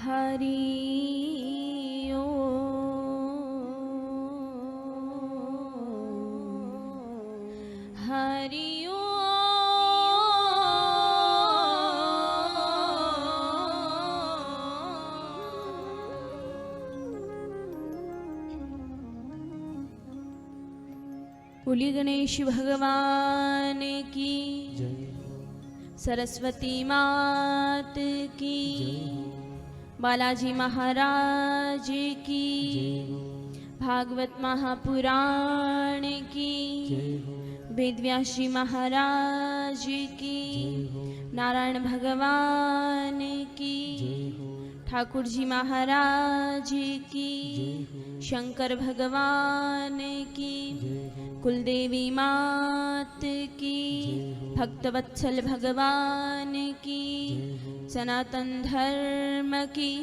हरि हरि बोलिए गणेश भगवान की जय, सरस्वती मात की, बालाजी महाराज की, भागवत महापुराण की, वेदव्यास जी महाराज की, नारायण भगवान की, ठाकुर जी महाराज की, शंकर भगवान की, कुलदेवी मात की, भक्तवत्सल भगवान की, सनातन धर्म की,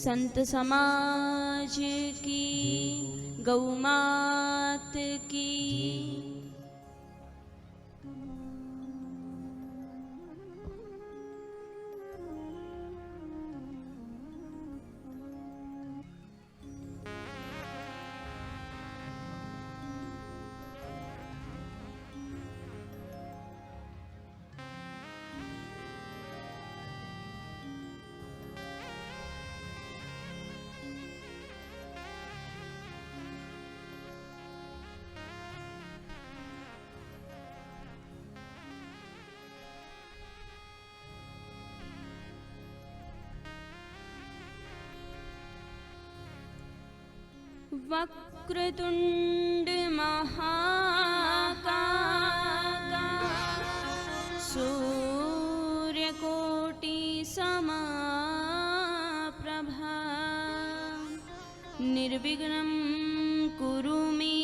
संत समाज की, गौ मात की। वक्रतुंड महाकाय सूर्यकोटि समप्रभा निर्विघ्नं कुरु मे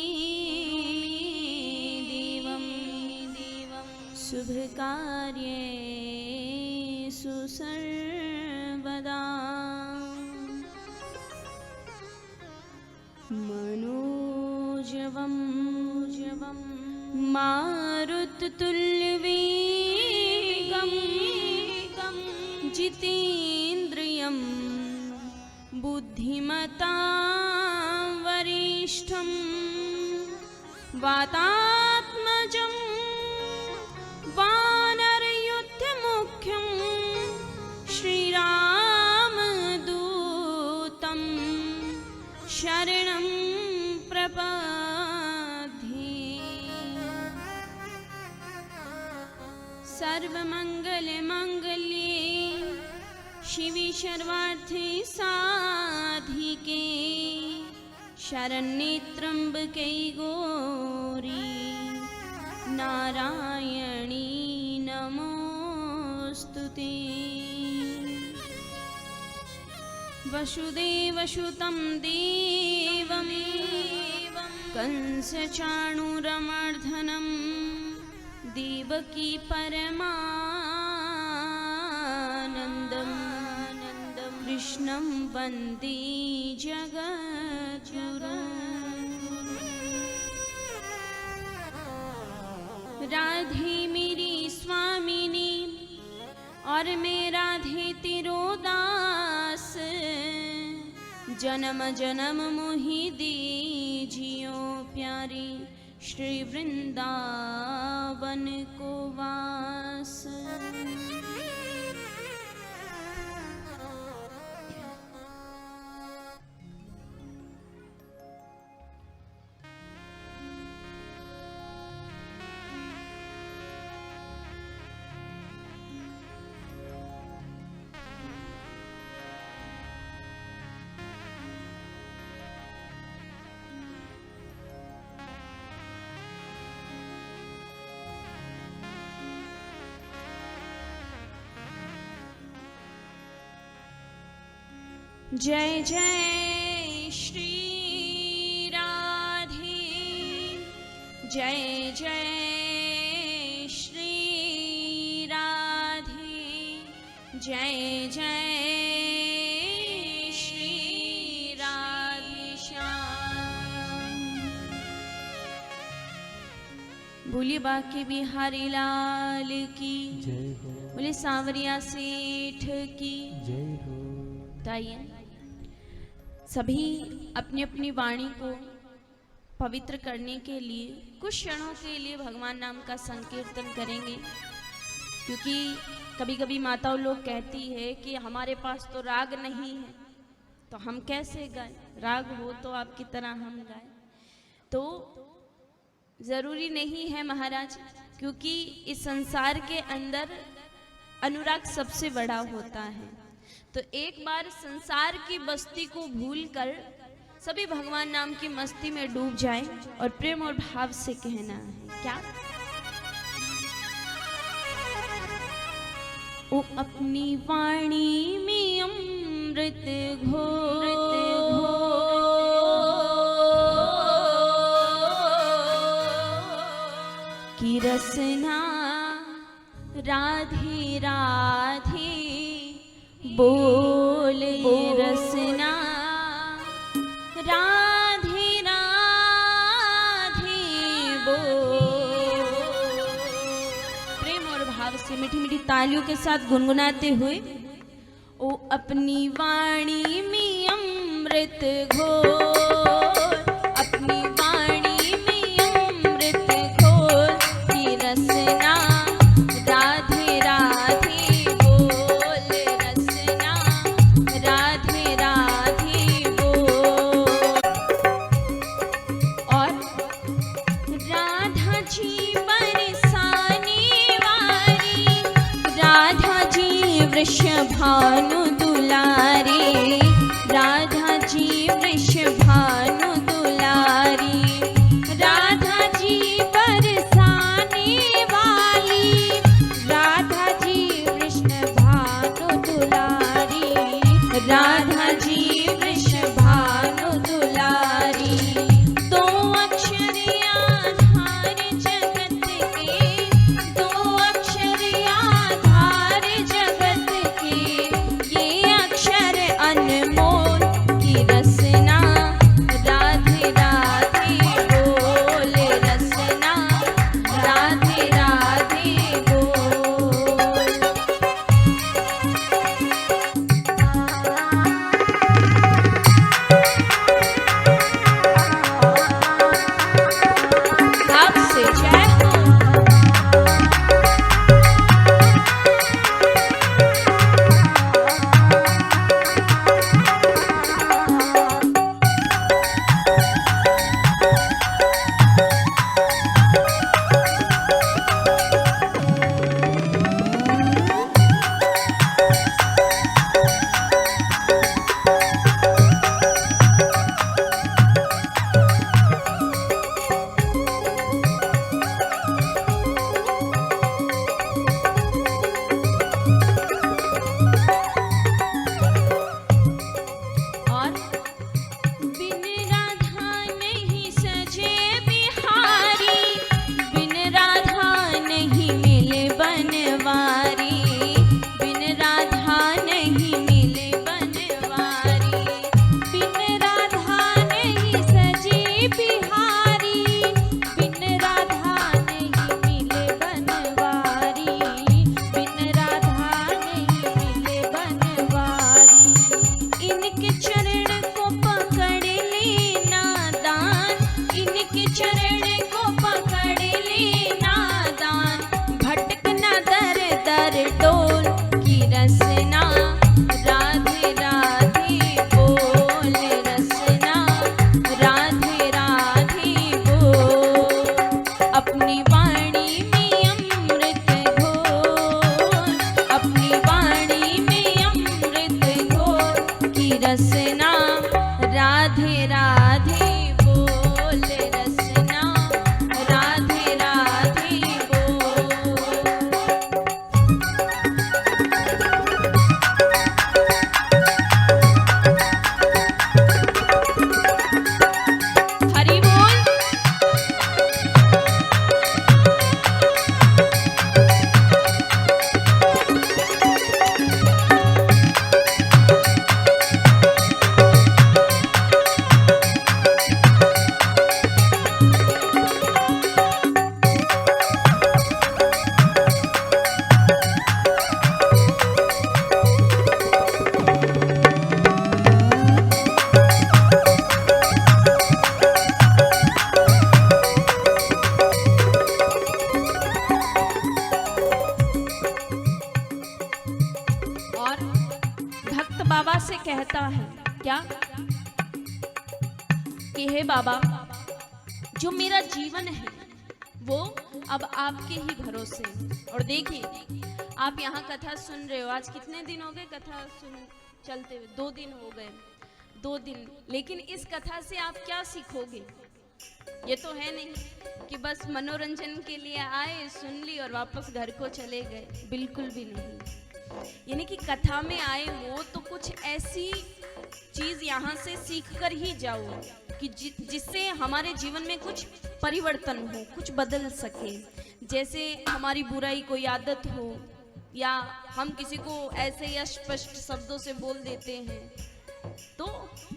देवं शुभकार्येषु सर्वदा। मनोजवं मारुततुल्यवेगं जितेन्द्रियं बुद्धिमतां वरिष्ठं वातात्मजं वानरयुद्धमुख्यं श्रीरामदूतं शरणं प्रपद्ये। सर्वमंगलमांगल्ये शिवे सर्वार्थे साधिके शरण्ये त्र्यंबके गौरी नारायणी नमोस्तुते। वसुदेवसुतं देवं कंसचाणूरमर्दनं देवकी परमानन्दं कृष्णं वन्दे जगद्गुरुं। राधे मेरी स्वामिनी और मैं राधे तेरो दास, जन्म जन्म मोहि दीजियो प्यारी श्री वृंदावन को वास। जय जय श्री राधे, जय जय श्री राधे, जय जय श्री राधे श्याम। बोलिए बाके बिहारी लाल की जय हो, बोले सांवरिया सेठ की जय हो। तो आइए सभी अपनी अपनी वाणी को पवित्र करने के लिए कुछ क्षणों के लिए भगवान नाम का संकीर्तन करेंगे, क्योंकि कभी कभी माताओं लोग कहती है कि हमारे पास तो राग नहीं है तो हम कैसे गाएं, राग हो तो आपकी तरह हम गाएं। तो ज़रूरी नहीं है महाराज, क्योंकि इस संसार के अंदर अनुराग सबसे बड़ा होता है। तो एक बार संसार की बस्ती को भूलकर सभी भगवान नाम की मस्ती में डूब जाएं और प्रेम और भाव से कहना है क्या? ओ अपनी वाणी में अमृत घोर की रसना राधे राधे बोले रसना राधे राधे बोल। प्रेम और भाव से मीठी मीठी तालियों के साथ गुनगुनाते हुए ओ अपनी वाणी में अमृत घोर, अपनी वाणी में अमृत घोर की रसना राधे राधे बोल, रसना राधे राधे बोल। और राधा जी बरसाने वाली, राधा जी वृषभानु दुलारी, राधा जी वृषभानु दुलारी, राधा जी बरसाने वाली, राधा जी वृषभानु दुलारी, राधा जी वृषभानु दुलारी। दो अक्षर आधार जगत के, दो अक्षर आधार जगत के, ये अक्षर बाबा से कहता है क्या कि हे बाबा, जो मेरा जीवन है वो अब आपके ही भरोसे। और देखिए, आप यहाँ कथा सुन रहे हो, आज कितने दिन हो गए कथा सुन चलते हुए? 2 दिन हो गए, 2 दिन। लेकिन इस कथा से आप क्या सीखोगे? ये तो है नहीं कि बस मनोरंजन के लिए आए, सुन ली और वापस घर को चले गए, बिल्कुल भी नहीं। यानी कि कथा में आए हो तो कुछ ऐसी चीज यहाँ से सीख कर ही जाओ कि जिससे हमारे जीवन में कुछ परिवर्तन हो, कुछ बदल सके। जैसे हमारी बुराई कोई आदत हो, या हम किसी को ऐसे या स्पष्ट शब्दों से बोल देते हैं, तो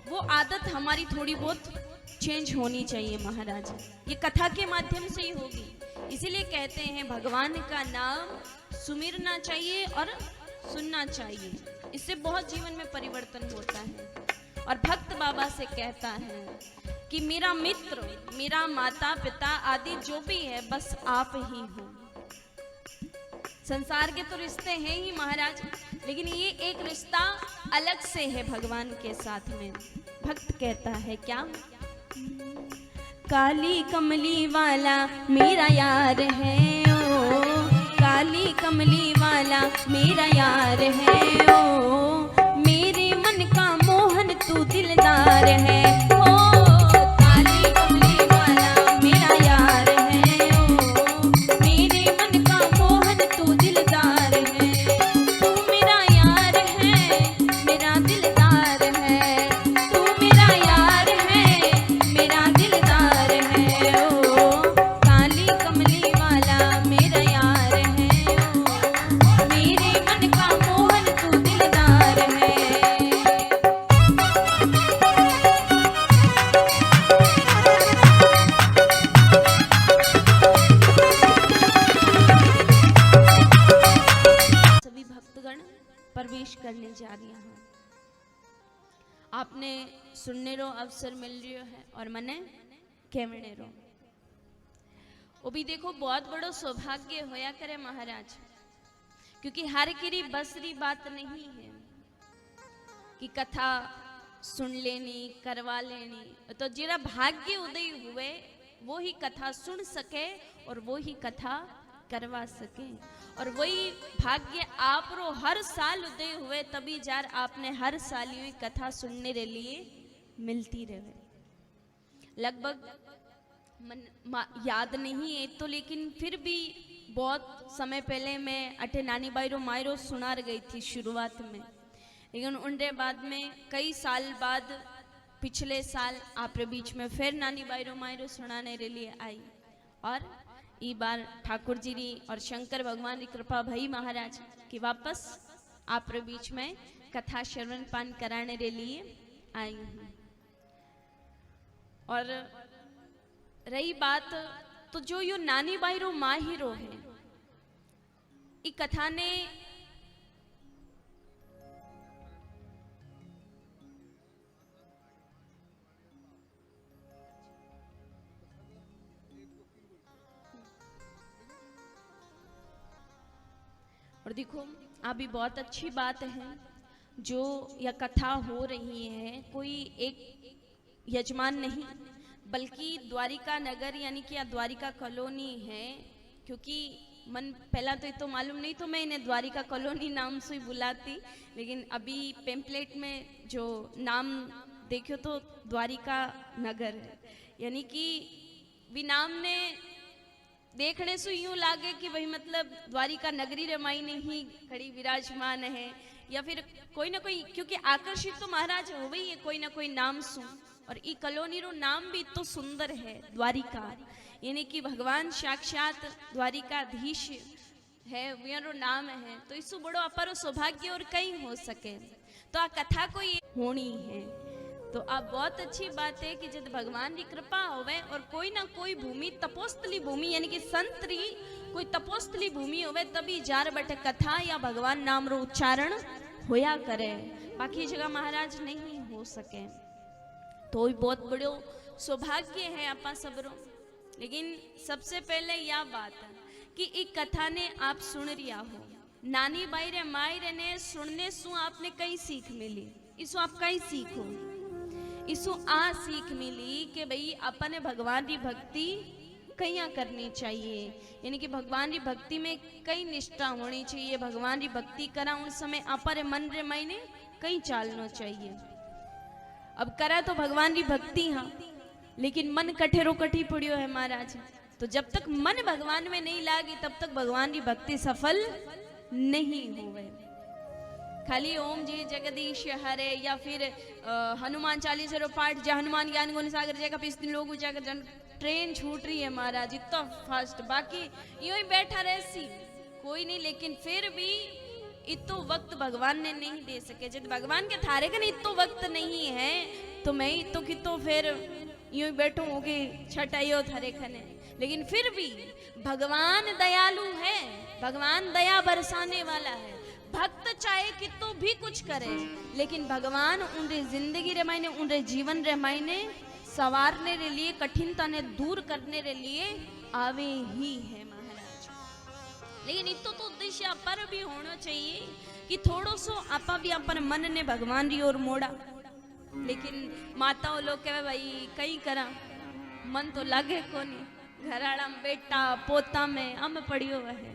वो आदत हमारी थोड़ी बहुत चेंज होनी चाहिए महाराज। ये कथा के माध्यम से ही होगी। इसीलिए कहते हैं भगवान का नाम सुमिरना चाहिए और सुनना चाहिए, इससे बहुत जीवन में परिवर्तन होता है। और भक्त बाबा से कहता है कि मेरा मित्र, मेरा माता पिता आदि जो भी है, बस आप ही हो। संसार के तो रिश्ते हैं ही महाराज, लेकिन ये एक रिश्ता अलग से है भगवान के साथ में। भक्त कहता है क्या? काली कमली वाला मेरा यार है ओ, काली कमली वाला मेरा यार है ओ, मेरे मन का मोहन तू दिलदार है ओ, काली कमली वाला मेरा यार है ओ, मेरे मन का मोहन तू दिलदार है। तू मेरा यार है, मेरा दिलदार है, तू मेरा यार है, मेरा दिलदार है ओ, काली कमली वाला मेरा यार है ओ, मेरे मन का मोहन तू दिलदार है। सभी भक्तगण प्रवेश करने जा रही हैं। आपने सुनने रो अवसर मिल रही है और मने केवने रो। वो भी देखो बहुत बड़ो सौभाग्य होया करे महाराज, क्योंकि हर किरी बसरी बात नहीं है कि कथा सुन लेनी, करवा लेनी। तो जिरा भाग्य उदय हुए वो ही कथा सुन सके और वो ही कथा करवा सके। और वही भाग्य आप रो हर साल उदय हुए, तभी जार आपने हर साल ये कथा सुनने रे लिए मिलती रहे। लगभग याद नहीं है तो, लेकिन फिर भी बहुत समय पहले मैं अठे नानी बाईरो मायरो सुना गई थी शुरुआत में। लेकिन उनके बाद में कई साल बाद पिछले साल आप बीच में फिर नानी बाईरो मायरो सुनाने के लिए आई। और ई बार ठाकुर जी री और शंकर भगवान की कृपा भई महाराज कि वापस आप बीच में कथा श्रवण पान कराने के लिए आई हूँ। और रही बात तो जो यो नानी बाईरो माहिरो है, ई कथा ने और देखो अभी बहुत अच्छी बात है जो यह कथा हो रही है। कोई एक यजमान नहीं बल्कि द्वारिका नगर यानी कि यह द्वारिका कॉलोनी है। क्योंकि मन पहला तो ये तो मालूम नहीं, तो मैं इन्हें द्वारिका कॉलोनी नाम से ही बुलाती, लेकिन अभी पेम्पलेट में जो नाम देखो तो द्वारिका नगर है। यानी कि भी नाम ने देखने से यूं लागे कि भाई मतलब द्वारिका नगरी रमाई ने ही खड़ी विराजमान है, या फिर कोई ना कोई, क्योंकि आकर्षित तो महाराज हो गई है कोई ना कोई नाम सुन। और ई कॉलोनी रो नाम भी तो सुंदर है, द्वारिका, यानी कि भगवान साक्षात द्वारिकाधीश है, रो नाम है। तो इससे बड़ो अपारो सौभाग्य और कहीं हो सके। तो आ कथा को ये होनी है। तो अब बहुत अच्छी बात है कि जब भगवान की कृपा होवे और कोई ना कोई भूमि तपोस्थली भूमि यानी कि संतरी कोई तपोस्थली भूमि होवे, तभी जार बटे कथा या भगवान नाम रो उच्चारण होया करे, बाकी जगह महाराज नहीं हो सके। तो बहुत बड़ो सौभाग्य है आपा सबरो। लेकिन सबसे पहले यह बात है कि एक कथा ने आप सुन रिया हो, नानी बाई रे माई रे ने सुनने सु आपने कई सीख मिली, इसु आप कई सीखो, इसु आ सीख मिली कि भाई अपने भगवान की भक्ति कईया करनी चाहिए, यानी कि भगवान की भक्ति में कई निष्ठा होनी चाहिए। भगवान की भक्ति करा उस समय अपने मन रे मायने कई चालना चाहिए। अब करा तो भगवान की भक्ति हाँ, लेकिन मन कठेरो कठी पड़ियो है महाराज। तो जब तक मन भगवान में नहीं लागी तब तक भगवान की भक्ति सफल नहीं होवे। खाली ओम जी जगदीश हरे या फिर हनुमान चालीसा रो पाठ जा हनुमान ज्ञान गुण सागर जगह पे इस दिन लोग जाकर जन ट्रेन छूट रही है महाराज इतना फास्ट, बाकी यूं ही बैठा रहे सी कोई नहीं, लेकिन फिर भी इतो वक्त भगवान ने नहीं दे सके। जब भगवान के थारे का इतो वक्त नहीं है तो मैं इतो की तो फिर यूं ही बैठू होगी छटाइयो थारे खने, लेकिन फिर भी भगवान दयालु है, भगवान दया बरसाने वाला है। भक्त चाहे कितो भी कुछ करे, लेकिन भगवान उनरे जिंदगी रे मायने उनरे जीवन रे मायने सवारने रे लिए कठिनता ने दूर करने रे लिए आवे ही है महाराज। लेकिन इतो तो उद्देश्य पर भी होना चाहिए कि थोड़ो सो आपा भी अपन मन ने भगवान री ओर मोड़ा। लेकिन माताओं लोग कहे भाई कई करा मन तो लागे कोनी, घराड़ा में बेटा पोता में हम पड़ियो है,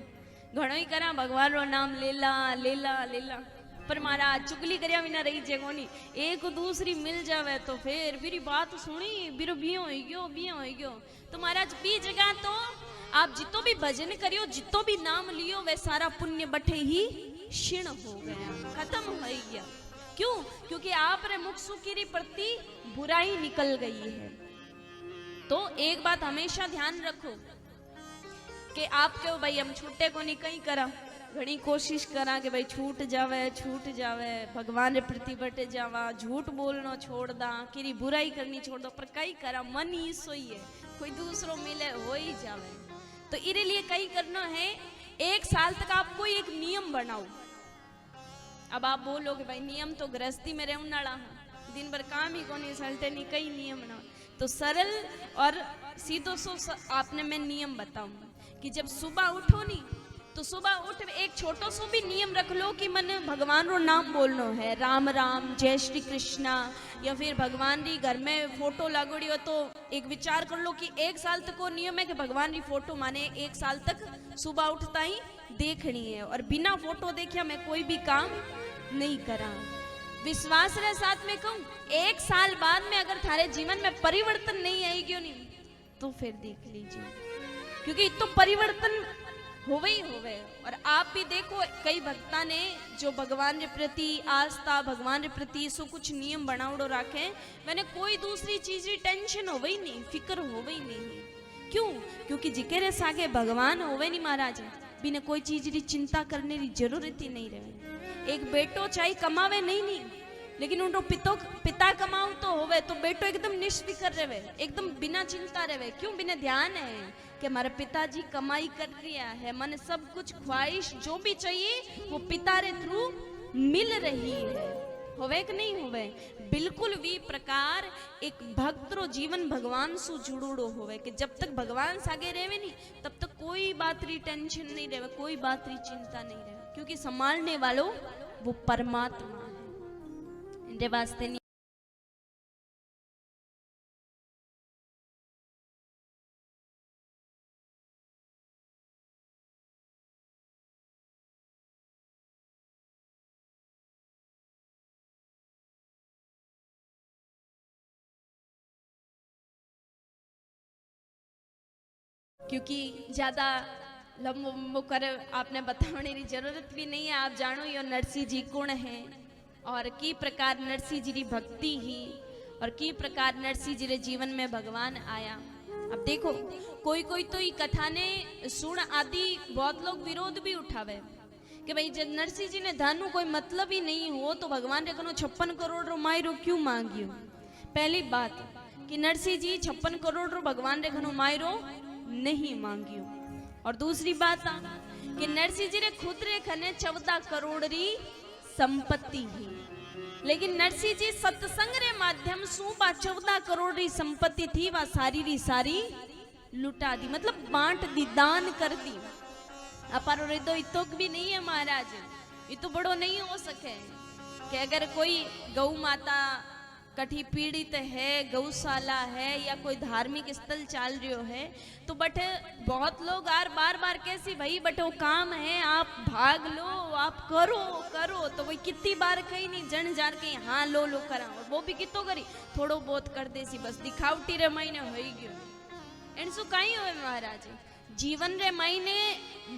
घणो ही करा भगवान रो नाम लेला लेला लेला, पर मारा चुगली करिया बिना रही जे कोनी। एक दूसरी मिल जावे तो फिर मेरी बात सुनी बिरो बियो हो गयो। तो महाराज बी जगह तो आप जितो भी भजन करियो जितो भी नाम लियो वे सारा पुण्य बठे ही क्षीण हो गया, खत्म हो गया। क्यों? क्योंकि आप रे मुख सुखी प्रति बुराई निकल गई है। तो एक बात हमेशा ध्यान रखो कि आप क्यों भाई हम छूटे को नहीं कहीं करा, घनी कोशिश करा कि भाई छूट जावे भगवान रे प्रति बटे जावा, झूठ बोलना छोड़ दा, किरी बुराई करनी छोड़ दो, पर कई करा मन ही सोई है, कोई दूसरो मिले हो ही जावे। तो इरे लिए कई करना है, 1 साल तक आपको एक नियम बनाओ। अब आप बोलोगे भाई नियम तो गृहस्थी में रहने वाला है, दिन भर काम ही कोनी चलते नहीं, कई नियम ना। तो सरल और सीधो सो आपने मैं नियम बताऊं कि जब सुबह उठो नी तो सुबह उठ एक छोटो सो भी नियम रख लो कि मन भगवान रो नाम बोलनो है, राम राम जय श्री कृष्णा, या फिर भगवान री घर में फोटो लागोड़ी हो तो एक विचार कर लो कि 1 साल तक वो नियम है कि भगवान री फोटो माने 1 साल तक सुबह उठता ही देखनी है, और बिना फोटो देखा मैं कोई भी काम नहीं करा। विश्वास रे साथ में कहूं 1 साल बाद में अगर थारे जीवन में परिवर्तन नहीं आएगी नहीं तो फिर देख लीजिए, क्योंकि तो परिवर्तन होवे ही होवे। और आप भी देखो कई भक्ता ने जो भगवान के प्रति आस्था भगवान के प्रति सो कुछ नियम बनावड़ो रखे, मैंने कोई दूसरी चीज की टेंशन होवे ही नहीं, फिक्र होवे ही नहीं। क्यों? क्योंकि जिकेरे सागे भगवान होवे नहीं महाराज, बिना कोई चीज की चिंता करने की जरूरत ही नहीं रहे। एक बेटो चाहे कमावे नहीं, लेकिन उनको पिता कमाऊ तो होवे तो बेटो एकदम निष्फिकर रहे, एकदम बिना चिंता रहे। क्यों? बिना ध्यान है कि हमारे पिताजी कमाई कर रिया है, मन सब कुछ ख्वाहिश जो भी चाहिए वो पिता रे थ्रू मिल रही है। होवे कि नहीं होवे? बिल्कुल भी प्रकार एक भक्त रो जीवन भगवान से जुड़ोड़ो होवे कि जब तक भगवान सागे रहे नहीं तब तक कोई बात री टेंशन नहीं रहे, कोई बात री चिंता नहीं रहे, क्योंकि संभालने वालों वो परमात्मा है। इनके वास्ते नहीं क्योंकि ज़्यादा लंबो कर आपने बताने की जरूरत भी नहीं है। आप जानो यो नरसिंह जी कौन है और की प्रकार नरसिंह जी की भक्ति ही और की प्रकार नरसिंह जी रे जीवन में भगवान आया। अब देखो कोई कोई तो ये कथा ने सुन आदि बहुत लोग विरोध भी उठावे कि भाई जब नरसिंह जी ने धन कोई मतलब ही नहीं हो तो भगवान रे कनो 56 करोड़ रो मायरो क्यों मांगियो। पहली बात कि नरसिंह जी 56 करोड़ रो भगवान रे कनो मायरो नहीं मांगियो, और दूसरी बात कि नरसिंह जी रे खुद रे खने 14 करोड़ री संपत्ति ही, लेकिन नरसिंह जी सत्संग रे माध्यम सु 14 करोड़ री संपत्ति थी वह सारी री सारी लुटा दी, मतलब बांट दी, दान कर दी। अपारो हृदय इतोक भी नहीं है महाराज, ये तो बड़ो नहीं हो सके कि अगर कोई गौ माता कठी पीड़ित है, गौशाला है या कोई धार्मिक स्थल चल रही है तो बटे बहुत लोग आर बार बार कैसी भाई बटे वो काम है आप भाग लो आप करो करो, तो कोई कितनी बार कहीं नहीं जन जार के हाँ लो लो करा, और वो भी कितो करी थोड़ो बहुत कर दे सी, बस दिखावटी रे महीने हो गयो एन सु कहीं हो महाराज। जीवन रे महीने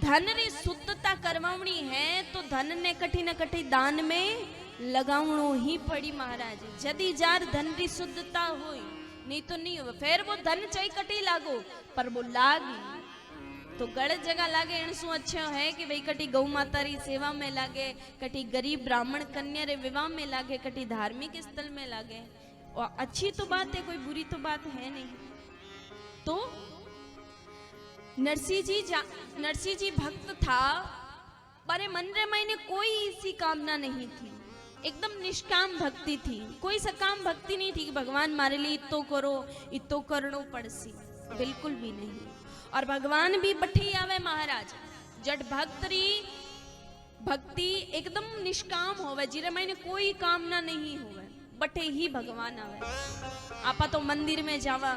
धन री शुद्धता करवावनी है तो धन ने कठी न कठी दान में लगावणो ही पड़ी महाराज। जदी जार धन री शुद्धता होई नहीं तो नहीं हो, फिर वो धन चाहे कटी लागो पर वो लागी तो गलत जगह लागे। एनसु अच्छा है कि भाई कटी गौ माता री सेवा में लागे, कटी गरीब ब्राह्मण कन्या रे विवाह में लागे, कटी धार्मिक स्थल में लागे, और अच्छी तो बात है, कोई बुरी तो बात है नहीं। तो नरसिंह जी भक्त था पर मन रे मैंने कोई ऐसी कामना नहीं थी, एकदम निष्काम भक्ति थी, कोई सकाम भक्ति नहीं थी कि भगवान मारे लिए इतो करो इतो करनो पड़सी, बिल्कुल भी नहीं। और भगवान भी बठी आवे महाराज, जट भक्त री भक्ति एकदम निष्काम होवे, जिरे मैंने कोई कामना नहीं होवे, बटे ही भगवान आवे। आपा तो मंदिर में जावा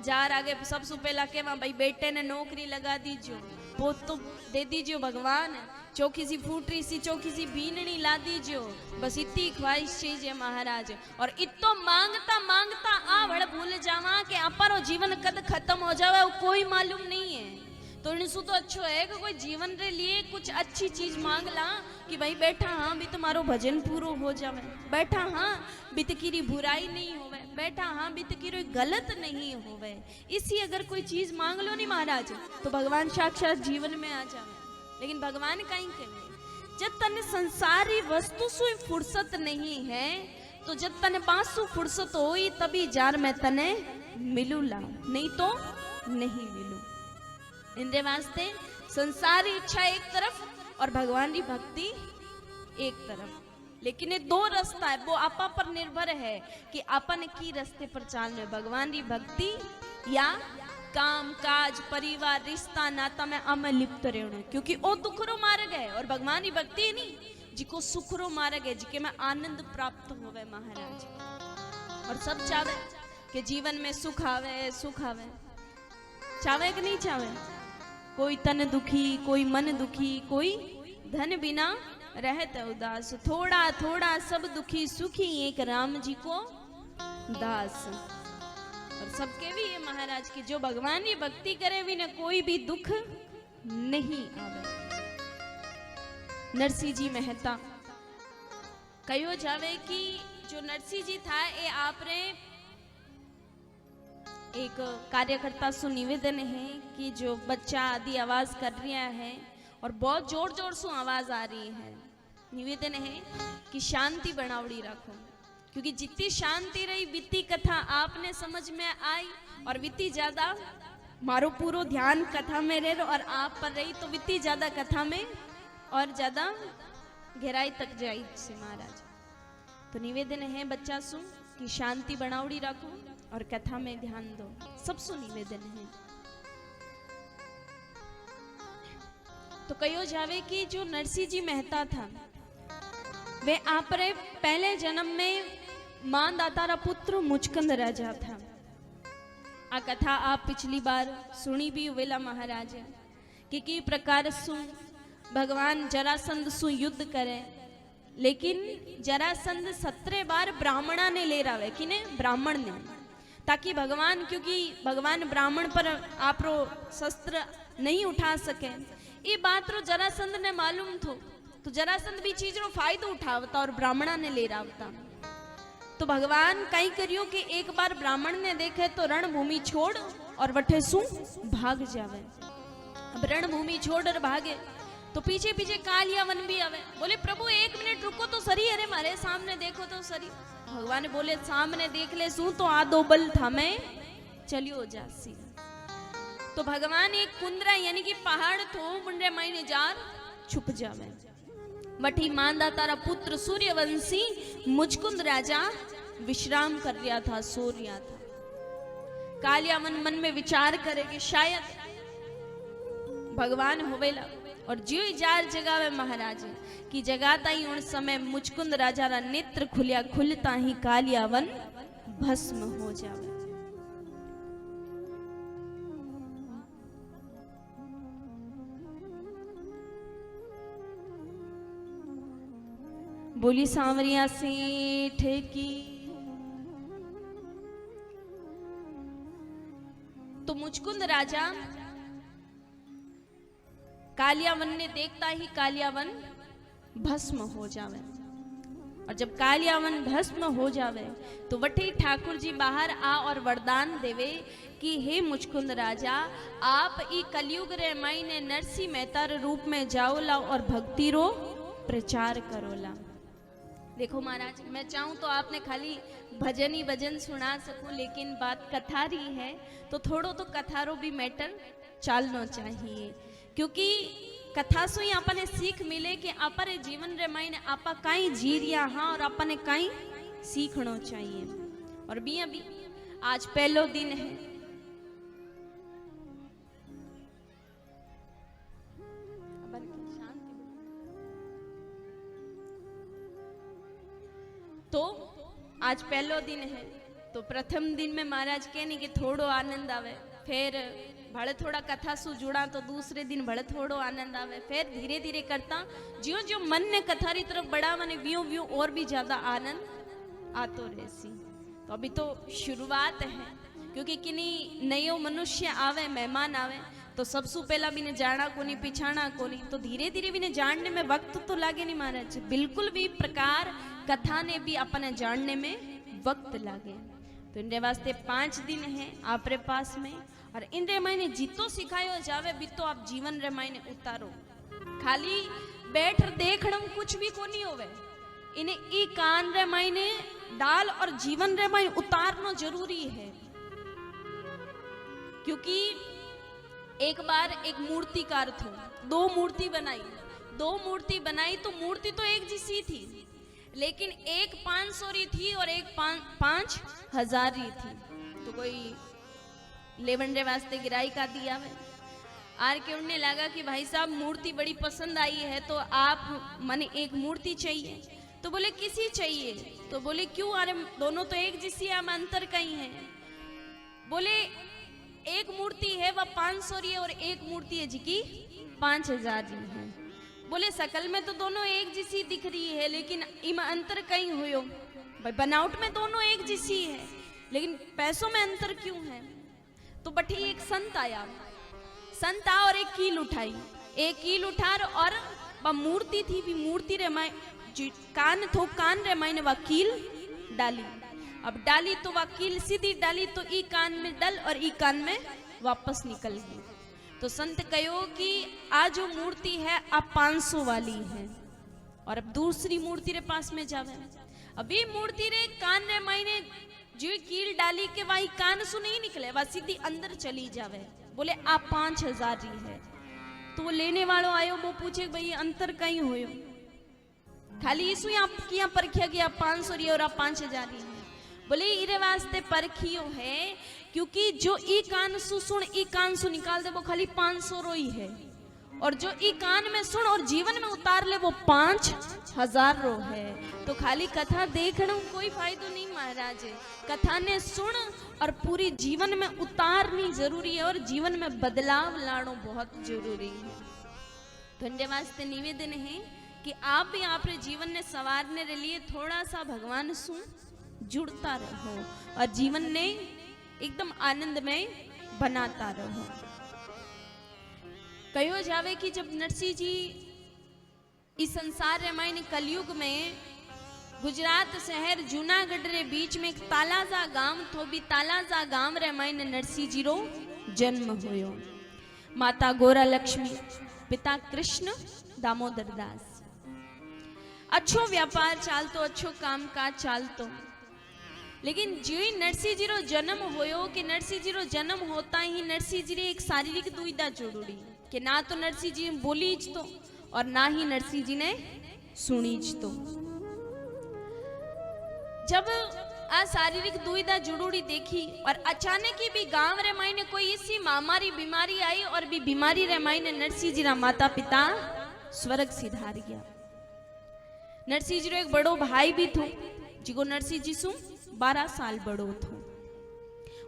जार आगे सबसे पहला केवा भाई बेटे ने नौकरी लगा दीजियो, पोत तो दे दीजियो भगवान, चौकी सी फूटरी सी चौकी सी बीननी ला दीजियो, बस इतनी ख्वाहिश चाहिए महाराज। और इतो मांगता मांगता आवड़ भूल जावा कि अपारो जीवन कद खत्म हो जावे वो कोई मालूम नहीं है। तो इनसु तो अच्छो है कि कोई जीवन रे लिए कुछ अच्छी चीज मांग ला कि भाई बैठा हाँ भी तुम्हारो भजन पूरो हो जावे, बैठा हाँ बित की बुराई नहीं होवे, बैठा हाँ बित की गलत नहीं होवे, इसी अगर कोई चीज मांग लो नहीं महाराज तो भगवान साक्षात जीवन में आ जावे। लेकिन भगवान कहीं कहे जब तने संसारी वस्तु से फुर्सत नहीं है तो जब तने पासु फुर्सत होई तभी जार मैं तने मिलूला, नहीं तो नहीं मिलू। इनके वास्ते संसारी इच्छा एक तरफ और भगवान की भक्ति एक तरफ, लेकिन ये दो रास्ता है, वो आपा पर निर्भर है कि आपा ने की रास्ते पर चलना, भगवान की भक्ति या काम काज परिवार रिश्ता नाता में अमल लिप्त रहना, क्योंकि वो दुखरो मार्ग है और भगवान की भक्ति नहीं जिको सुखरो मार्ग है, जिके में आनंद प्राप्त होवे महाराज। और सब चाहे कि जीवन में सुख आवे चाहे कि नहीं चाहे, कोई तन दुखी कोई मन दुखी कोई धन बिना रहते उदास, थोड़ा थोड़ा सब दुखी सुखी एक राम जी को दास। और सबके भी ये महाराज की जो भगवान की भक्ति करे भी न कोई भी दुख नहीं आवे। नरसिंह जी मेहता कहो जावे कि जो नरसिंह जी था ये आपने एक कार्यकर्ता से निवेदन है कि जो बच्चा आदि आवाज कर रहा है और बहुत जोर जोर से आवाज आ रही है, निवेदन है कि शांति बनावड़ी रखो, क्योंकि जितनी शांति रही बीती कथा आपने समझ में आई और बीती ज्यादा मारो पूरो ध्यान कथा में रहे और आप पर रही तो बीती ज्यादा कथा में और ज्यादा गहराई तक जाई से महाराज। तो निवेदन है बच्चा सु कि शांति बनावड़ी रखो और कथा में ध्यान दो, सबसे निवेदन है। तो कहो जावे कि जो नरसिंह जी मेहता था वे आप रे पहले जन्म में मां दातारा पुत्र मुचकंद राजा था। आ कथा आप पिछली बार सुनी भी वेला महाराज कि प्रकार सु भगवान जरासंध सु युद्ध करे, लेकिन जरासंध 17 बार ब्राह्मणा ने ले रावे, किने ब्राह्मण ने, ताकि भगवान, क्योंकि भगवान ब्राह्मण पर आप रो शस्त्र नहीं उठा सके, ये बात रो जरासंध ने मालूम थो, तो जरासंध भी चीज रो फायदो उठावता और ब्राह्मणा ने ले रावता। तो भगवान कई करियो कि एक बार ब्राह्मण ने देखे तो रणभूमि छोड़ और वठे सु भाग जावे। अब रणभूमि छोड़ और भागे तो पीछे पीछे कालिया वन भी आवे, बोले प्रभु 1 मिनट रुको तो सरी, अरे मारे सामने देखो तो सरी। भगवान बोले सामने देख ले सू तो आदो बल था मैं चलियो जासी। तो भगवान एक कुंदरा यानी कि पहाड़ थो मुंडे महीने जार छुप जावे। मठी मांदा तारा पुत्र सूर्यवंशी मुचकुंद राजा विश्राम कर रहा था, सो रहा था। कालिया मन में विचार करे कि शायद भगवान होवेला और जियो जार जगावे महाराज की जगाता ही उन समय मुचकुंद राजा रा नेत्र खुलिया खुलता ही कालियावन भस्म हो जावे। बोली सांवरिया सेठ की। तो मुचकुंद राजा कालियावन ने देखता ही कालियावन भस्म हो जावे और जब कालियावन भस्म हो जावे तो वठी ठाकुर जी बाहर आ और वरदान देवे कि हे मुचकुंद राजा आप ई कलयुग रे मायने नरसी मेहता रूप में जाओला और भक्ति रो प्रचार करोला। देखो महाराज मैं चाहूं तो आपने खाली भजन ही भजन सुना सकूं, लेकिन बात कथा रही है तो थोड़ो तो कथारो भी मैटर चालनो चाहिए, क्योंकि कथा से ही आपने सीख मिले कि आपरे जीवन रे मायने आपा काई जी रिया हाँ और आपने काई सीखनो चाहिए। और भी अभी आज पहलो दिन है, तो आज पहलो दिन है तो प्रथम दिन में महाराज कहने कि थोड़ो आनंद आवे, फिर भले थोड़ा कथा सु जुड़ा तो दूसरे दिन भले थोड़ो आनंद आवे, फिर धीरे धीरे करता ज्यो ज्यो मन ने कथा री तरफ बढ़ा मने व्यूं व्यूं और भी ज्यादा आनंद आतो रहसी। तो अभी तो शुरुआत है, क्योंकि किन्हीं नयो मनुष्य आवे मेहमान आवे तो सबसे पहला भी ने जाना कोनी पिछाना कोनी, तो धीरे धीरे भी ने जानने में वक्त तो लागे नहीं महाराज, बिल्कुल भी प्रकार कथा ने भी अपने जानने में वक्त लागे। तो इनके वास्ते 5 दिन है आपरे पास में और इन रे मायने जितो सिखायो जावे भी तो आप जीवन रे मायने उतारो। खाली बैठ देखण कुछ भी कोनी होवे, इन्हें ई कान रे मायने डाल और जीवन रे मायने उतारनो जरूरी है। क्योंकि एक बार एक मूर्तिकार था, 2 मूर्ति बनाई तो मूर्ति तो एक जैसी थी, लेकिन एक 500 री थी और एक 5000 री थी। तो कोई लेवन रे वास्ते गिराई का दिया है आर के उन्हें लगा कि भाई साहब मूर्ति बड़ी पसंद आई है तो आप मने एक मूर्ति चाहिए। तो बोले किसी चाहिए, तो बोले क्यों, अरे दोनों तो एक जैसी है, हम अंतर कहीं है। बोले एक मूर्ति है वह 500 री है और एक मूर्ति है जी की 5000 री है। बोले शकल में तो दोनों एक जैसी दिख रही है, लेकिन इमा अंतर कहीं हुयो, भाई बनावट में दोनों एक जैसी है लेकिन पैसों में अंतर क्यों है। तो बठी एक संत आया, संत आ और एक कील उठाई, एक कील उठार और वह मूर्ति थी भी मूर्ति रे माय कान थो, कान रे मायने वह कील डाली। अब डाली तो वह कील सीधी डाली तो ई कान में डल और ई कान में वापस निकल गई। तो संत कहो कि आ जो मूर्ति है आप 500 वाली है और अब दूसरी मूर्ति रे पास में जावे। अभी मूर्ति रे कान रे मायने जो कील डाली के वही कान सु नहीं निकले, वह सीधी अंदर चली जावे। बोले आप 5000 री है। तो वो लेने वालों आयो, वो पूछे भाई अंतर कहीं होयो, खाली इसु आप यहाँ परखिया गया 500 री और आप 5000 री है। बोले इरे वास्ते परखियो है क्योंकि जो ई कान सु सुन ई कान सु निकाल दे वो खाली 500 रो ही है, और जो ई कान में सुन और जीवन में उतार ले वो 5000 रो है। तो खाली कथा देखना कोई फायदो नहीं महाराज, कथा ने सुन और पूरी जीवन में उतारनी जरूरी है और जीवन में बदलाव लाना बहुत जरूरी है। तो इनके वास्ते निवेदन है कि आप भी आपके जीवन ने संवारने के लिए थोड़ा सा भगवान सु जुड़ता रहो और जीवन ने एकदम आनंदमय बनाता रहो। कहो जावे कि जब नरसिंह जी इस संसार रे मायने कलयुग में गुजरात शहर जूनागढ़ रे बीच में एक तालाजा गांव थो, भी तालाजा गांव रे मायने नरसिंह जी रो जन्म होयो। माता गोरा लक्ष्मी, पिता कृष्ण दामोदर दास। अच्छो व्यापार चालतो, अच्छो काम काज चालतो, लेकिन जो ही नरसिंह जी रो जन्म होयो कि नरसिंह जी रो जन्म होता ही नरसिंह जी रे एक शारीरिक दुविधा जोड़ी कि ना तो नरसिंह जी ने बोलीज तो और ना ही नरसिंह जी ने सुनीज तो। जब आ शारीरिक दुविधा जुड़ूड़ी देखी और अचानक ही भी गांव रे मायने कोई इसी महामारी बीमारी आई और भी बीमारी रे मायने नरसिंह जी रा माता पिता स्वर्ग सिधार गया। नरसिंह जी रो एक बड़ो भाई भी थो जिको नरसिंह जी सु 12 साल बड़ो थो।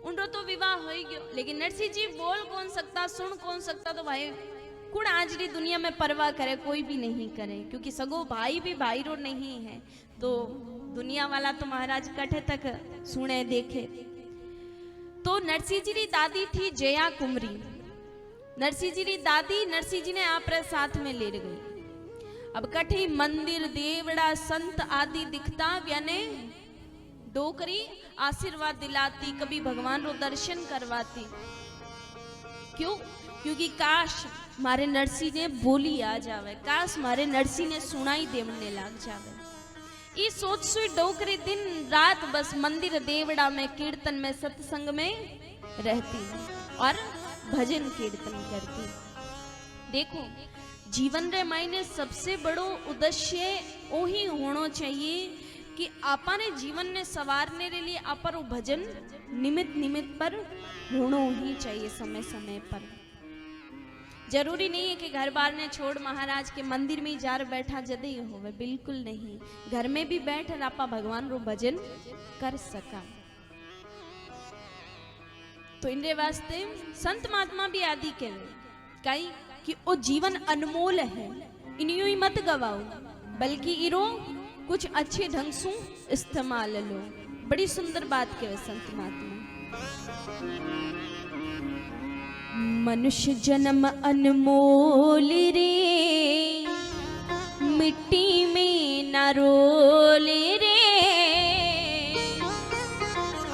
उनरो तो विवाह हो गयो, लेकिन नरसिंह जी बोल कौन सकता, सुन कौन सकता, तो भाई कुण आज री दुनिया में परवाह करे, कोई भी नहीं करे, क्योंकि सगो भाई भी भाई रो नहीं है, तो दुनिया वाला तो महाराज कठे तक सुने देखे। तो नरसिंह जी री दादी थी जया कुमरी। नरसिंह जी री दादी नरसिंह जी ने आप साथ में ले गई। अब कठी मंदिर देवड़ा संत आदि दिखता याने डोकरी आशीर्वाद दिलाती, कभी भगवान रो दर्शन करवाती। क्यों? क्योंकि काश मारे नरसिंह ने बोली आ जावे, काश मारे नरसिंह ने सुनाई देवने लग जावे। ये सोच सुई डोकरी दिन रात बस मंदिर देवड़ा में कीर्तन में सत्संग में रहती और भजन कीर्तन करती। देखो जीवन रे मायने सबसे बड़ो उद्देश्य वही होना चाहिए कि आपने जीवन ने सवारने के लिए आपरो भजन निमित्त निमित्त पर होना ही चाहिए समय समय पर। जरूरी नहीं है कि घर बार ने छोड़ महाराज के मंदिर में जार बैठा जदे ही होवे, बिल्कुल नहीं। घर में भी बैठ आपा भगवान रो भजन कर सका। तो इनरे वास्ते संत महात्मा भी आदि कहे कई कि ओ जीवन अनमोल है, इनियो ही मत गवाओ, बल्कि इरो कुछ अच्छे ढंग से इस्तेमाल लो। बड़ी सुंदर बात कहे संत महात्मा। मनुष्य जन्म अनमोल रे, मिट्टी में न रोल रे,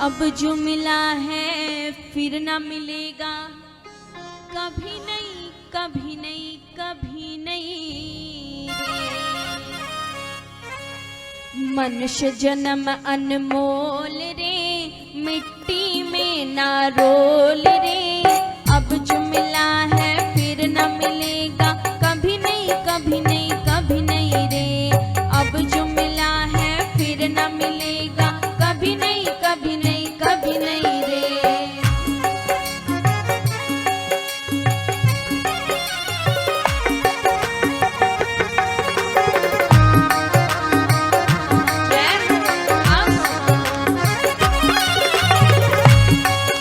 अब जो मिला है फिर न मिलेगा, कभी नहीं कभी नहीं कभी नहीं रे। मनुष्य जन्म अनमोल रे, मिट्टी में न रोल रे, अब जो मिला है फिर न मिलेगा, कभी नहीं कभी नहीं कभी नहीं रे। अब जो मिला है फिर न मिलेगा, कभी नहीं कभी नहीं कभी नहीं रे।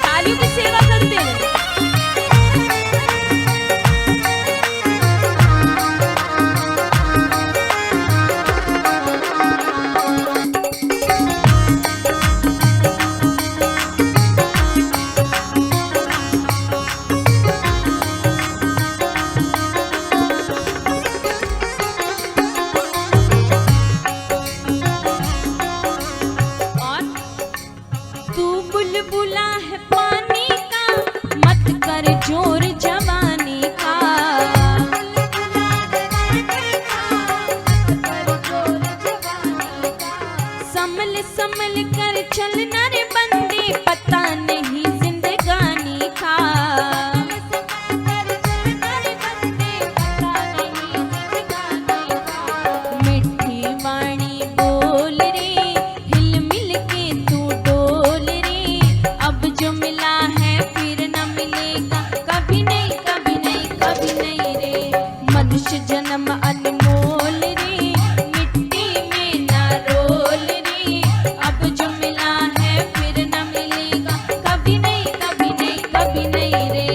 तालियों की सेवा करते हैं। बुलबुला है पानी का, मत कर जोर जवानी का। संभल संभल कर चलना रे बंदे, पता नहीं जिंदगानी का। मिठी वाणी बोल रे, हिल मिल के तू डोल रे, अब जो मिला है फिर न मिलेगा, कभी नहीं कभी नहीं कभी नहीं रे। मनुष्य जन्म अनमोल रे, मिट्टी में न रोल रे, अब जो मिला है फिर न मिलेगा, कभी नहीं कभी नहीं कभी नहीं रे।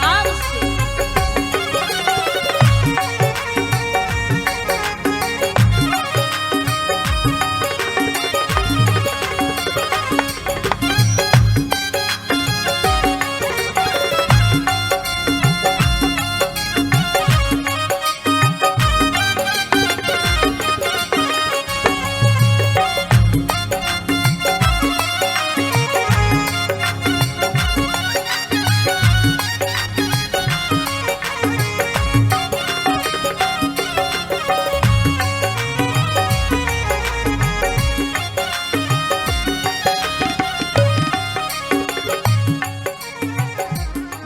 आओ से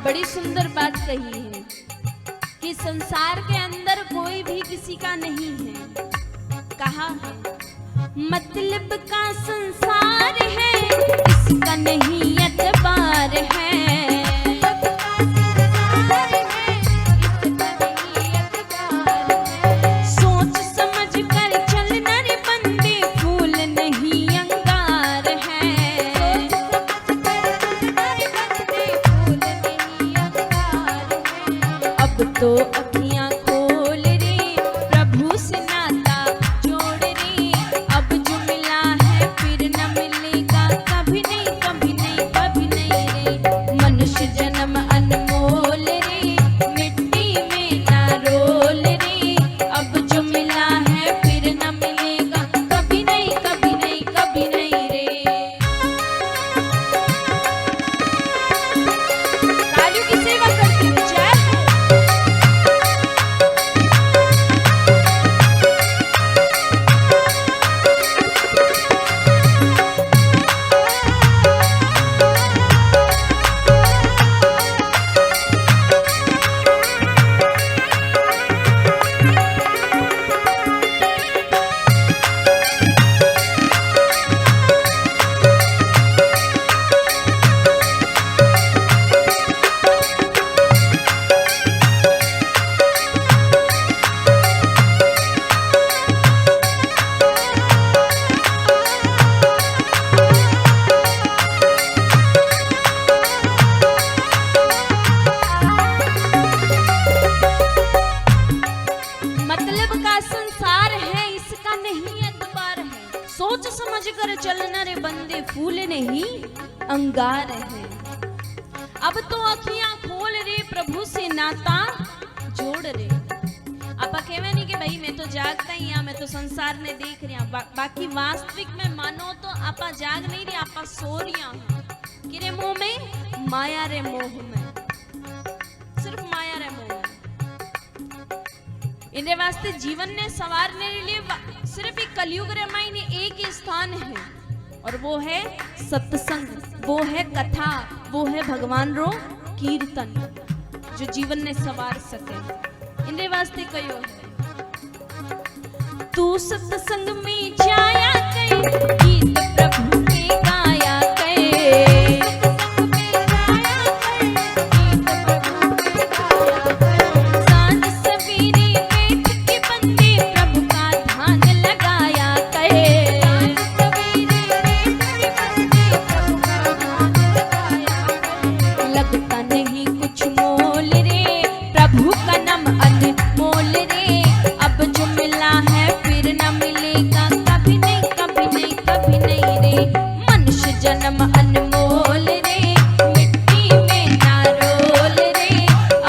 बड़ी सुंदर बात कही है कि संसार के अंदर कोई भी किसी का नहीं है। कहा है मतलब का संसार है, इसका नहीं एतबार है। सोच समझ कर चलना रे बंदे, फूल नहीं अंगार है। अब तो अखियां खोल रे, प्रभु से नाता जोड़ रे। अब जो मिला है फिर न मिलेगा, कभी नहीं कभी नहीं कभी नहीं रे। मनुष्य जन्म अनमोल रे, मिट्टी में ना रोल रे। अब जो मिला है फिर न मिलेगा, कभी नहीं कभी नहीं कभी नहीं रे। तालियों की सेवा करते हुए जय हो। मतलब का संसार है, इसका नहीं एतबार है। सोच समझ कर चलना रे बंदे, फूल नहीं अंगार है। अब तो अखियां खोल रे, प्रभु से नाता जोड़ रे। आपा कहवे नहीं कि भाई मैं तो जागता ही मैं तो संसार ने देख रहा बाकी वास्तविक में मानो तो आपा जाग नहीं रही, आपा सो रिया किरे मोह में, माया रे मोह में, सिर्फ माया रे मोह में। इनके वास्ते जीवन ने सवारने के लिए सिर्फ एक कलयुग रे मायने एक ही स्थान है, और वो है सत्संग, वो है कथा, वो है भगवान रो कीर्तन, जो जीवन ने सवार सके। इनके वास्ते कयो है तू सत्संग में जाया कर, गीत प्रभु के गाया कर। सांझ सवेरे बैठ के बंदे प्रभु का ध्यान लगाया कर। लगता नहीं कुछ मोल रे, प्रभु का नाम अनमोल रे। अब जो मिला है फिर न मिलेगा, कभी नहीं कभी नहीं कभी नहीं रे। मनुष्य जन्म अनमोल रे, मिट्टी में ना रोल रे।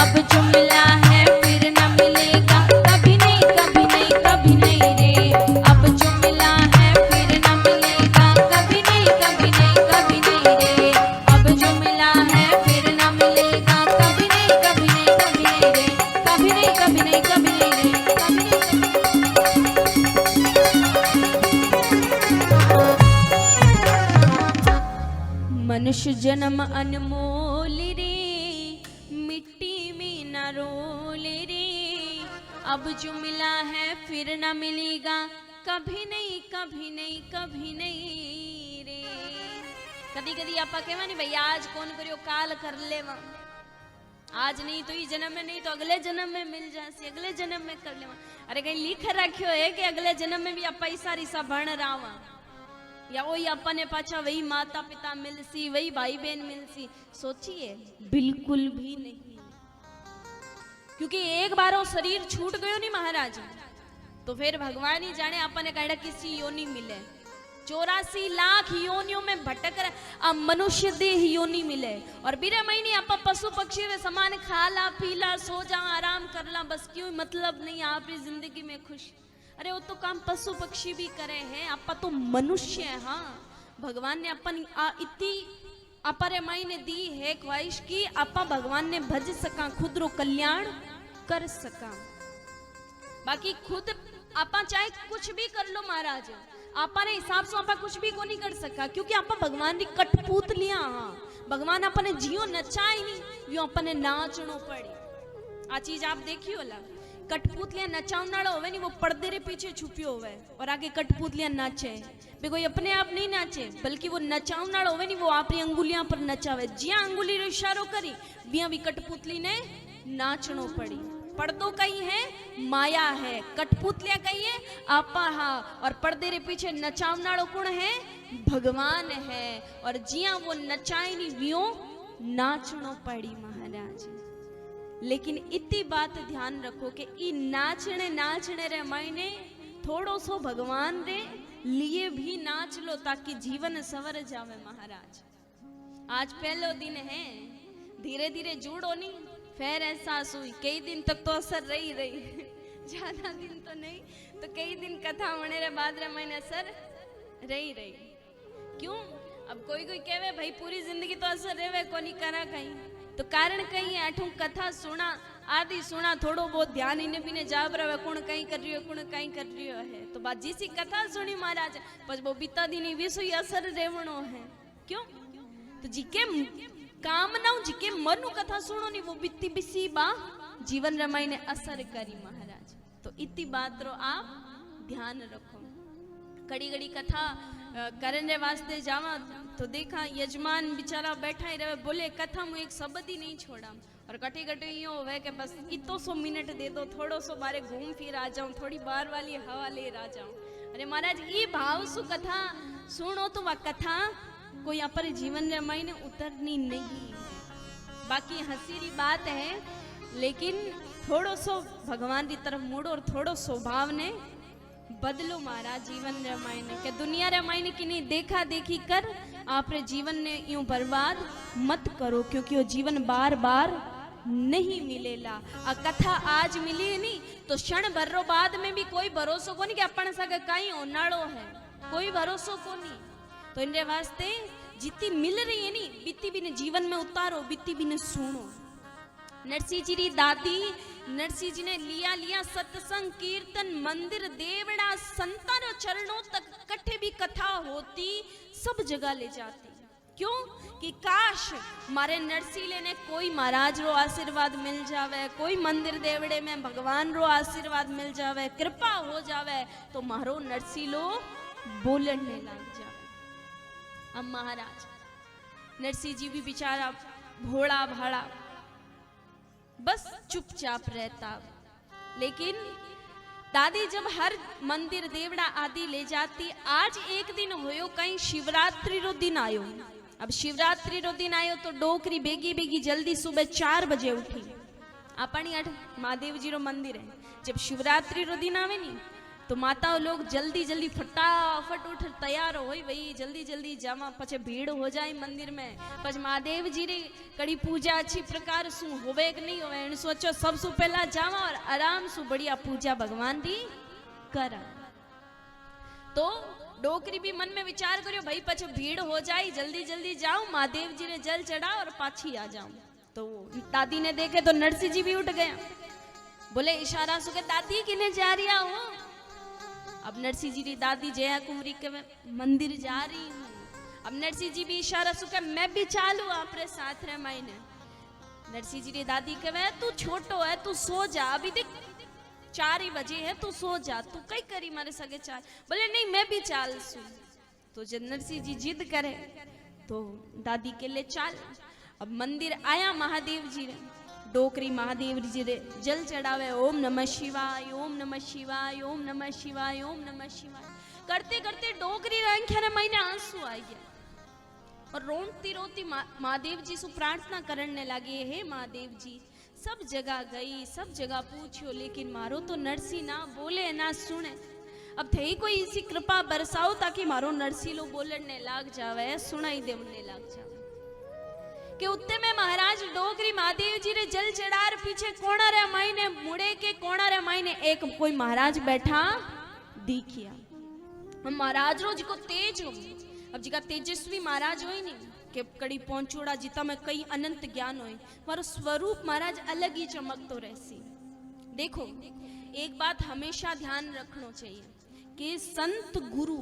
अब जो मिला है फिर न मिलेगा, कभी नहीं कभी नहीं कभी नहीं रे। अब जो मिला है फिर न मिलेगा, कभी नहीं कभी नहीं कभी नहीं रे। अब जो मिला है फिर न मिलेगा, कभी नहीं कभी नहीं कभी नहीं रे। कभी नहीं कभी नहीं कभी नहीं रे। कभी नहीं मनुष्य जन्म अनमोल रे, मिट्टी में न रोल रे। अब जो मिला है फिर न मिलेगा, कभी नहीं कभी नहीं कभी नहीं रे। कदी कदी आपा कहवा नहीं भैया आज कौन करियो काल कर लेवा, आज नहीं तो ई जन्म में नहीं तो अगले जन्म में मिल जासी, अगले जन्म में कर लेवा। अरे कहीं लिख रखियो है कि अगले जन्म में भी आप पैसा रिसा भण रावा, या वही अपने पाछा वही माता पिता मिलसी, वही भाई बहन मिलसी। सोचिए बिल्कुल भी नहीं, क्योंकि एक बार वो शरीर छूट गयो नहीं महाराज, तो फिर भगवान ही जाने अपने कहड़ा किसी योनि मिले। 84 लाख योनियों में भटक रहे, अब मनुष्य देह योनि मिले। और बिरे महीने आप पशु पक्षी वे समान खाला पीला सो जा आराम करला, बस क्यों मतलब नहीं आपकी जिंदगी में खुश। अरे वो तो काम पशु पक्षी भी करे हैं, आप तो मनुष्य है। हाँ भगवान ने अपन इतनी अपरे मायने दी है ख्वाहिश की आपा भगवान ने भज सका, खुद रो कल्याण कर सका। बाकी खुद आपा चाहे कुछ भी कर लो महाराज, आपा ने हिसाब से आपा कुछ भी को नहीं कर सका, क्योंकि आपा भगवान की कठपुतलियां। हाँ भगवान अपने जियो नचाई नहीं, यो अपने नाचनो पड़ी। आ चीज आप देखी होला कठपुतलियां नचावनाड़ो होवे नी वो पर्दे रे पीछे छुपियो होवे और आगे कठपुतलियां नाचे बे कोई अपने आप नहीं नाचे बल्कि वो नचावनाड़ो होवे नी वो आपरी अंगुलियां पर नचावे जिया अंगुली रो इशारो करी बिया भी कठपुतली ने नाचनो पड़ी पर्दो कई है माया है कठपुतलियां कई है आपा हा और पर्दे रे पीछे नचावनाड़ो कौन है भगवान है और जिया वो नचाई नी वियो नाचनो पड़ी महाराज। लेकिन इतनी बात ध्यान रखो कि ई नाचने रे मायने थोड़ो सो भगवान रे लिए भी नाच लो ताकि जीवन सवर जावे महाराज। आज पहलो दिन है धीरे धीरे जुड़ो नहीं फिर एहसास हुई कई दिन तक तो असर रही ज्यादा दिन तो नहीं तो कई दिन कथा होने रे बाद रे महीने असर रही क्यों अब कोई कहे भाई पूरी जिंदगी तो असर रहे कोनी करा कहीं तो कारण कहीं है अठू कथा सुना आदि सुना थोड़ो बहुत ध्यान इन्हें भी ने जाब रहे कौन कहीं कर रही हो कौन कहीं कर रही है तो बात जिसी कथा सुनी महाराज बस वो बीता दिन विश्व असर रेवणो है क्यों तो जिके कामनाओं जिके मनु कथा सुनो नी वो बीती बिसी बा जीवन रमाई ने असर करी महाराज। तो इतनी बात रो आप ध्यान रखो कड़ी घड़ी कथा करने वास्ते जावा तो देखा यजमान बेचारा बैठा ही रहे बोले कथा मुझे एक शब्द ही नहीं छोड़ा और कटे कटे यूँ हो कि बस इतो सो मिनट दे दो थोड़ो सो बारे घूम फिर आ जाऊं थोड़ी बार वाली हवा ले आ जाऊं। अरे महाराज ये भाव सु कथा सुनो तो वह कथा कोई पर जीवन रे मायने उतरनी नहीं बाकी हंसीरी बात है लेकिन थोड़ो सो भगवान की तरफ मुड़ो और थोड़ो स्वभाव ने बदलो मारा जीवन रे मायने के दुनिया रे मायने की नहीं देखा देखी कर आप रे जीवन ने यूं बर्बाद मत करो क्योंकि वो जीवन बार बार नहीं मिलेला। आ कथा आज मिली नहीं तो क्षण भर बाद में भी कोई भरोसो को नहीं कि अपन सगे कहीं ओनाड़ो है कोई भरोसो को नहीं तो इनके वास्ते जितनी मिल रही है नी बीती भी ने जीवन में उतारो बीती भी ने सुनो। नरसिंह जी री दादी नरसिंह जी ने लिया सत्संग कीर्तन मंदिर देवड़ा संतान चरणों तक कट्ठे भी कथा होती सब जगह ले जाती क्यों कि काश मारे नरसिले ने कोई महाराज रो आशीर्वाद मिल जावे कोई मंदिर देवड़े में भगवान रो आशीर्वाद मिल जावे कृपा हो जावे तो मारो नरसिलो बोलने लग जावे। अब महाराज नरसिंह जी भी बेचारा भोला भाड़ा बस चुपचाप रहता लेकिन दादी जब हर मंदिर देवड़ा आदि ले जाती आज एक दिन होयो कहीं शिवरात्रि रो दिन आयो। अब शिवरात्रि रो दिन आयो तो डोकरी बेगी बेगी जल्दी सुबह 4 बजे उठी अपनी अठ महादेव जी रो मंदिर है जब शिवरात्रि रो दिन आवे नी तो माताओं लोग जल्दी जल्दी फटाफट उठ तैयार हो वही जल्दी जल्दी जावा पछे भीड़ हो जाए मंदिर में पछ महादेव जी री कड़ी पूजा अच्छी प्रकार सु होवे कि नहीं होवे इन सोचो सबसे पहला जावा और आराम सु बढ़िया पूजा भगवान दी करा। तो डोकरी भी मन में विचार करियो भाई पछे भीड़ हो जाए जल्दी जल्दी जाऊं महादेव जी ने जल चढ़ा और पाछी आ जाऊं। तो दादी ने देखे तो नरसिंह जी भी उठ गया बोले इशारा सु के दादी किने जा रिया हो। अब नरसिंह जी की दादी जया कुंवरी के मंदिर जा रही हूँ। अब नरसिंह जी भी इशारा सुके मैं भी चालू आपरे साथ रे मायने। नरसिंह जी की दादी कहे तू छोटो है तू सो जा अभी देख 4 ही बजे है तू सो जा तू कई करी मारे सगे चाल बोले नहीं मैं भी चाल सू। तो जब नरसिंह जी जिद करे तो दादी के लिए चाल। अब मंदिर आया महादेव जी रे डोकरी महादेव जी रे जल चढ़ावे ओम नमः शिवाय ओम नमः शिवाय ओम नमः शिवाय ओम नमः शिवाय करते करते डोकरी रंख्या रे महीने आंसू आई गया और रोती रोती महादेव जी से प्रार्थना करने लगे हे महादेव जी सब जगह गई सब जगह पूछो लेकिन मारो तो नरसिंह ना बोले ना सुने। अब थे कोई इसी कृपा बरसाओ ताकि मारो नरसिंह लो बोलने लग जावे सुनाई देने लग जावे कि उत्ते में महाराज डोगरी महादेव जी रे जल चढ़ार पीछे कोना रे मायने मुड़े के कोना रे मायने एक कोई महाराज बैठा दिखिया। हम महाराज रो जिको तेज हो अब जिका तेजस्वी महाराज होई नहीं के कड़ी पहुंचोड़ा जिता में कई अनंत ज्ञान होए मारो स्वरूप महाराज अलग ही चमक तो रहसी। देखो एक बात हमेशा ध्यान रखना चाहिए कि संत गुरु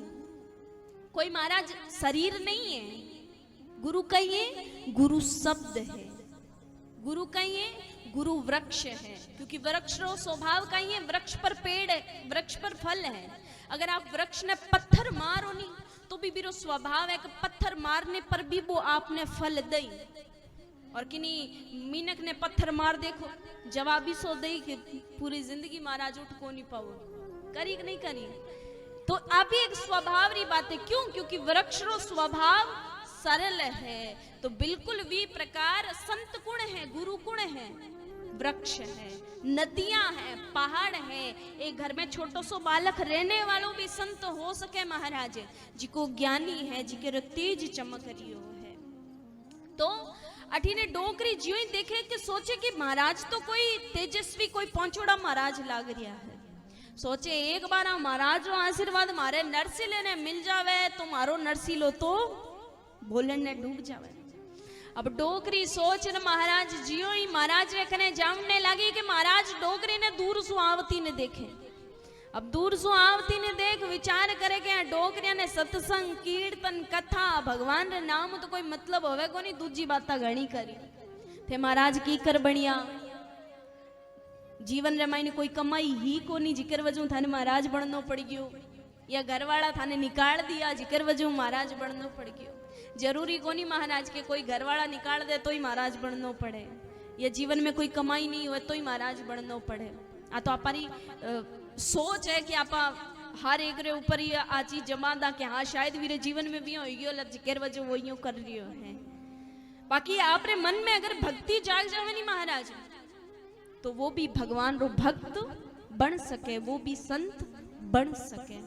कोई महाराज शरीर नहीं है गुरु कहिए गुरु शब्द है गुरु कहिए गुरु वृक्ष है, क्योंकि वृक्ष रो स्वभाव का ही है, वृक्ष पर पेड़ है, वृक्ष पर फल है। अगर आप वृक्ष ने पत्थर मारो नहीं तो भी बिरो स्वभाव है कि पत्थर मारने पर भी वो आपने फल दई। और किन्हीं मीनक ने पत्थर मार देखो, जवाब ही सो दई कि पूरी जिंदगी महाराज उठ को नहीं पाओ, करी कि नहीं करी। तो आप ही एक स्वभाव री बात है, क्यों? क्योंकि वृक्ष रो स्वभाव सरल है। तो बिल्कुल भी प्रकार संत गुण है, गुरु गुण है, वृक्ष है, नदियां हैं, पहाड़ है। एक घर में छोटो सो बालक रहने वालों भी संत हो सके महाराज, जिको ज्ञानी है, जिके तेज चमक रियो है। तो अठीने डोकरी जियो ही देखे कि सोचे कि महाराज तो कोई तेजस्वी, कोई पहुंचोड़ा महाराज लाग रिया है। सोचे एक बार महाराज रो आशीर्वाद मारे नरसिले ने मिल जावे तो मारो नरसिलो तो बोलन ने डूब जावे। अब डोकरी सोच न महाराज जियो ही महाराज रे कने जामने लगी कि महाराज डोकरी ने दूर सु आवती ने देखे। अब दूर सु आवती ने देख विचार करे कि डोकरिया ने सत्संग कीर्तन कथा भगवान रे नाम तो कोई मतलब होवे को नहीं, दूजी बाता घणी करी थे। महाराज की कर बनिया जीवन रे मायने कोई कमाई ही को नहीं, जिकर वजह थाने महाराज बननो पड़ गयो, या घरवाला थाने निकाल दिया जिकर वजह महाराज बननो पड़ गयो। जरूरी को नहीं महाराज के कोई घरवाला निकाल दे तो ही महाराज बननो पड़े, या जीवन में कोई कमाई नहीं हो तो ही महाराज बननो पड़े। आ तो हमारी सोच है कि आप हर एक रे ऊपर ही आ चीज जमा दा कि हाँ शायद मेरे जीवन में भी हो गयो, जिकर वजह वो यूं कर रही है। बाकी आपरे मन में अगर भक्ति जाग जावे नहीं महाराज, तो वो भी भगवान रो भक्त बन सके, वो भी संत बन सके।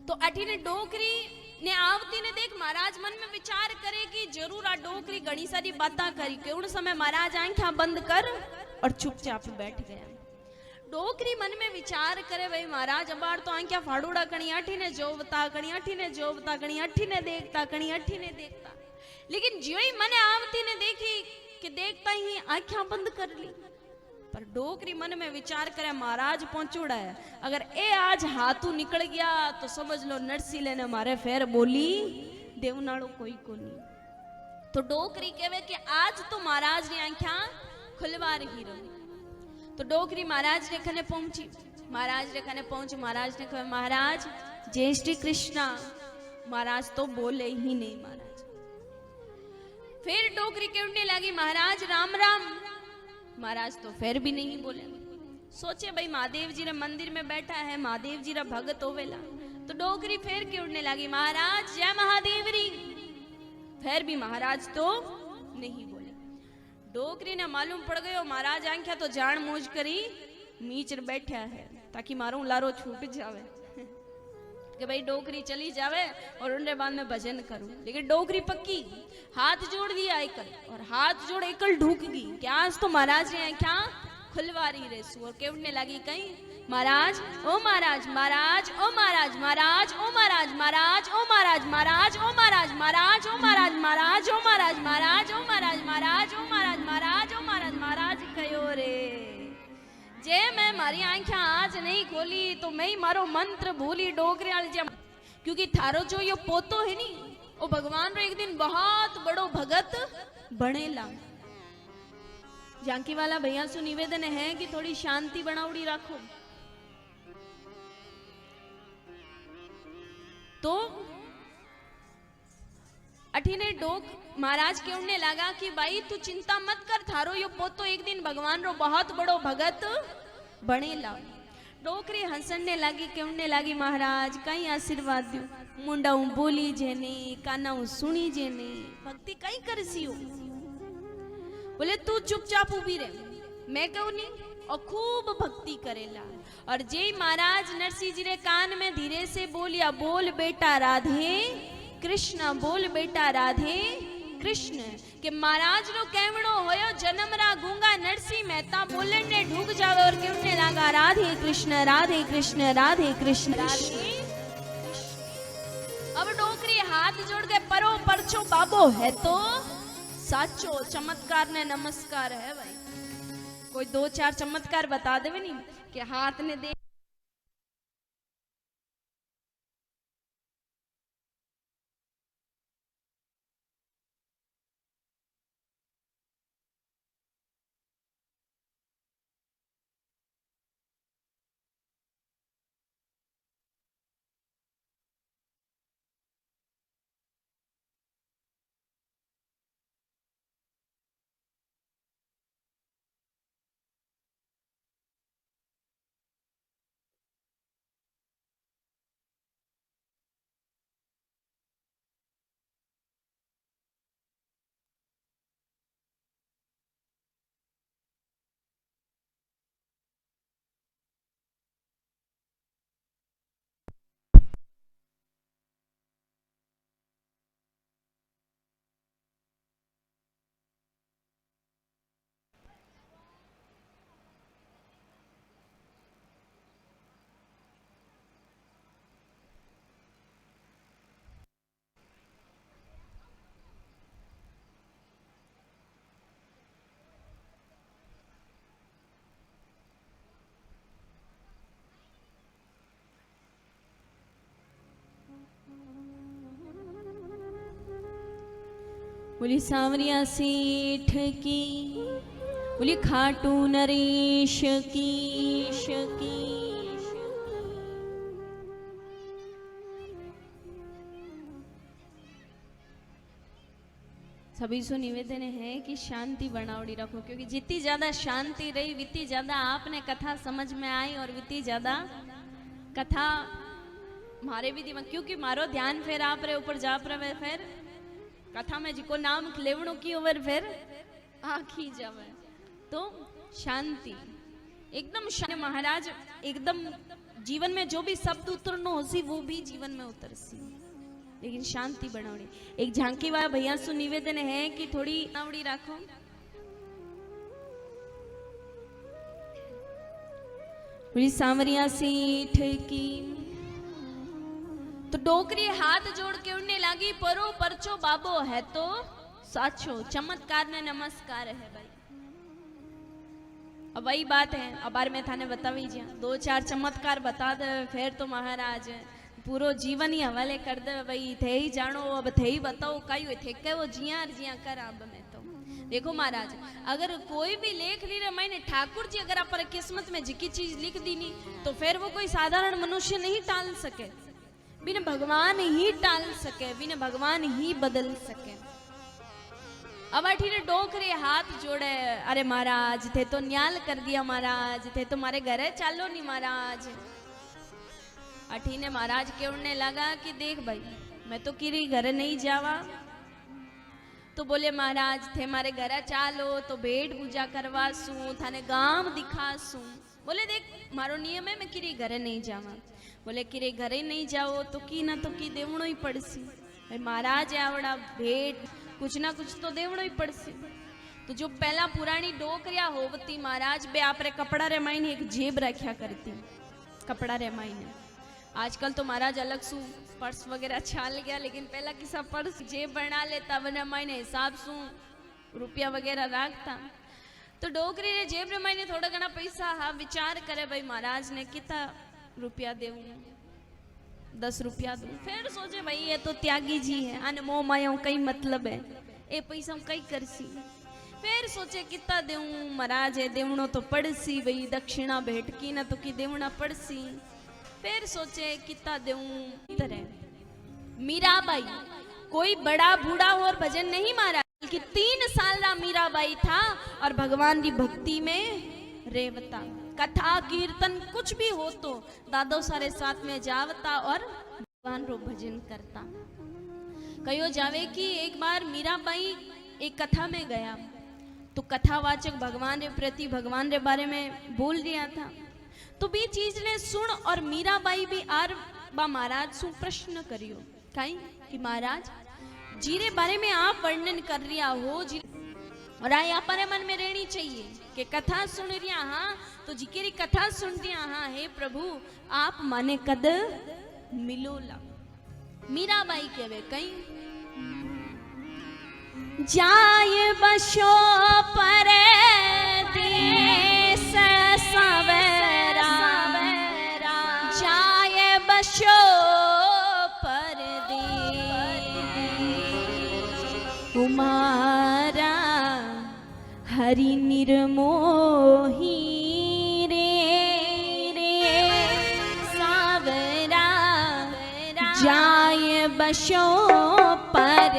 तो अठीने डोकरी ने आवती ने देख महाराज मन में विचार करे कि जरूर आ डोकरी घनी सारी बातें करी के उन समय महाराज आंखें बंद कर और चुपचाप बैठ गया। डोकरी मन में विचार करे भाई महाराज अबार तो आंखें फाड़ूड़ा कणी अठी ने जोवता, कणी अठी ने जोवता, कणी अठी ने देखता, कणी अठी ने देखता, लेकिन ज्यों ही मने आवती ने देखी कि देखता ही आंखें बंद कर ली। पर डोकरी मन में विचार करे महाराज पहुंचोड़ा है, अगर ए आज हाथू निकल गया तो समझ लो नरसिले ने मारे फेर बोली देवनाड़ो कोई को नहीं। तो डोकरी कहवे कि आज तो महाराज ने आंखा खुलवा रही रही। तो डोकरी महाराज ने खने पहुंची, महाराज ने खने पहुंची, महाराज ने कहा महाराज जय श्री कृष्णा। महाराज तो बोले ही नहीं महाराज। फिर डोकरी कहने लगी महाराज राम राम। महाराज तो फिर भी नहीं बोले। सोचे भाई महादेव जी रे मंदिर में बैठा है, महादेव जी रा भगत होवेला। तो डोकरी फिर के उड़ने लगी महाराज जय महादेव री। फिर भी महाराज तो नहीं बोले। डोकरी ने मालूम पड़ गयो महाराज आंख्या तो जान मूझ करी मीच बैठा है ताकि मारो लारो छूट जावे कि भाई डोकरी चली जावे और उनके बाद में भजन करूं। लेकिन डोकरी पक्की हाथ जोड़ दिया एकल, और हाथ जोड़ एकल ढूक गई कि आज तो महाराज ने क्या खुलवा रही रेसू। और केवड़ने लगी कहीं महाराज ओ महाराज, महाराज ओ महाराज, महाराज ओ महाराज, महाराज ओ महाराज, महाराज ओ महाराज, महाराज ओ महाराज, महाराज ओ महाराज, महाराज ओ महाराज, महाराज ओ महाराज, महाराज ओ महाराज। महाराज कहो रे जे मैं मारी आंखें आज नहीं खोली तो मैं ही मारो मंत्र भूली डोकरियाल जे, क्योंकि थारो जो ये पोतो है नी वो भगवान रो एक दिन बहुत बड़ो भगत बनेला। जानकी वाला भैया सु निवेदन है कि थोड़ी शांति बनावड़ी रखो। तो अठीने डोक महाराज के उड़ने लगा कि भाई तू चिंता मत कर, थारो यो पोतो एक दिन भगवान रो बहुत बड़ो भगत बनेला। डोकरी हंसने लगी के उड़ने लगी महाराज कई आशीर्वाद दू, मुंडा बोली जेने काना सुनी जेने भक्ति कई करसी हो। बोले तू चुपचाप उभी रहे, मैं कहूं नहीं, और खूब भक्ति करेला। और जय महाराज नरसिंह जी रे कान में धीरे से बोलिया बोल बेटा राधे कृष्ण, बोल बेटा राधे कृष्ण। के महाराज रो कहवणो होयो जन्मरा गूंगा नरसिंह मेहता बोलने ने ढूक जावे और कहने लगा राधे कृष्ण राधे कृष्ण राधे कृष्ण राधे। अब डोकरी हाथ जोड़ के परो परचो बाबो है तो साचो चमत्कार ने नमस्कार है भाई। कोई दो चार चमत्कार बता देवे नहीं कि हाथ ने दे बोली सांवरिया सेठ की, बोली खाटू नरेश की। सभी से निवेदन है कि शांति बनावड़ी रखो, क्योंकि जितनी ज्यादा शांति रही वितनी ज्यादा आपने कथा समझ में आई और वितनी ज्यादा कथा मारे भी दिमाग, क्योंकि मारो ध्यान फिर आप रे ऊपर जा रहे, फिर कथा में जिको नाम लेवणो की ओवर फिर आखी जावे। तो शांति एकदम शांति महाराज, एकदम जीवन में जो भी शब्द उतरनो होसी वो भी जीवन में उतरसी, लेकिन शांति बनावड़ी। एक झांकी वाला भैया सु निवेदन है कि थोड़ी नावड़ी रखो। बोली सांवरिया सेठ की, तो डोकरी हाथ जोड़ के उड़ने लगी, परो परचो बाबो है तो साचो, चमत्कार ने नमस्कार है भाई। अब वही बात है, अब बार में थाने बतावी जिया 2-4 चमत्कार बता दे, फिर तो महाराज पूरो जीवन ही हवाले कर दे भाई, थे ही जानो अब थे ही बताओ कई हुए थे के वो जिया कर। अब मैं तो देखो महाराज, अगर कोई भी लेख ली रहे मैंने ठाकुर जी अगर आप किस्मत में जिकी चीज लिख दी नहीं, तो फिर वो कोई साधारण मनुष्य नहीं टाल सके, बिना भगवान ही टाल सके, बिना भगवान ही बदल सके। अब अठीने डोकरे हाथ जोड़े, अरे महाराज थे तो न्याल कर दिया, महाराज थे तो मारे घरे चालो नहीं महाराज। अठीने महाराज केवड़ने लगा कि देख भाई मैं तो किरी घर नहीं जावा, तो बोले महाराज थे मारे घर चालो तो भेंट पूजा करवा सू, थाने गांव दिखा सू। बोले देख मारो नियम है मैं किरी घरे नहीं जावा। बोले किरे घरे नहीं जाओ तो की ना तो की देवणो ही पड़सी, भाई महाराज आवड़ा भेंट कुछ ना कुछ तो देवणो ही पड़सी। तो जो पहला पुरानी डोकरिया होवती महाराज बे आपरे कपड़ा रे माईने एक जेब रखा करती, कपड़ा रे माईने। आजकल तो महाराज अलग सु पर्स वगैरह छाल गया, लेकिन पहला किसा पर्स जेब बना लेता, वरना माईने हिसाब सु रुपया वगैरह रखता। तो डोकरी रे जेब रे माईने थोड़ा घना पैसा हा विचार करे भाई महाराज ने कितना रुपया देऊं, 10 रुपया दूं। फिर सोचे भाई ये तो त्यागी जी है, आने मोह माया कई मतलब है, ए पैसा कई करसी। फिर सोचे कितना देऊं महाराज, है देवणो तो पड़सी भाई, दक्षिणा भेंट की ना तो की देवना पड़सी। फिर सोचे कितना देऊं तरह। मीराबाई कोई बड़ा बूढ़ा और भजन नहीं मारा, बल्कि 3 साल का मीराबाई था और भगवान की भक्ति में रेवता। कथा कीर्तन कुछ भी हो तो दादो सारे साथ में जावता और भगवान रो भजन करता। कहो जावे कि एक बार मीराबाई एक कथा में गया, तो कथावाचक भगवान रे प्रति भगवान रे बारे में बोल दिया था। तो भी चीज ने सुन और मीराबाई भी आर बा महाराज सु प्रश्न करियो कहीं कि महाराज जीरे बारे में आप वर्णन कर रिया हो और आई आप मन में रहनी चाहिए कि कथा सुन रिया, हाँ तो जिकेरी कथा सुन दिया, हाँ हे प्रभु आप माने कद मिलोला। मीराबाई कहवे कहीं जाए बसो पर देश सवेरा, जाए बसो पर उमारा हरि निर्मोही रे सावरा, जाए बसो पर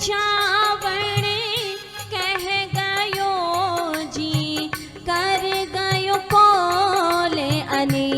चावण कह गयो जी कर गयो कोले अने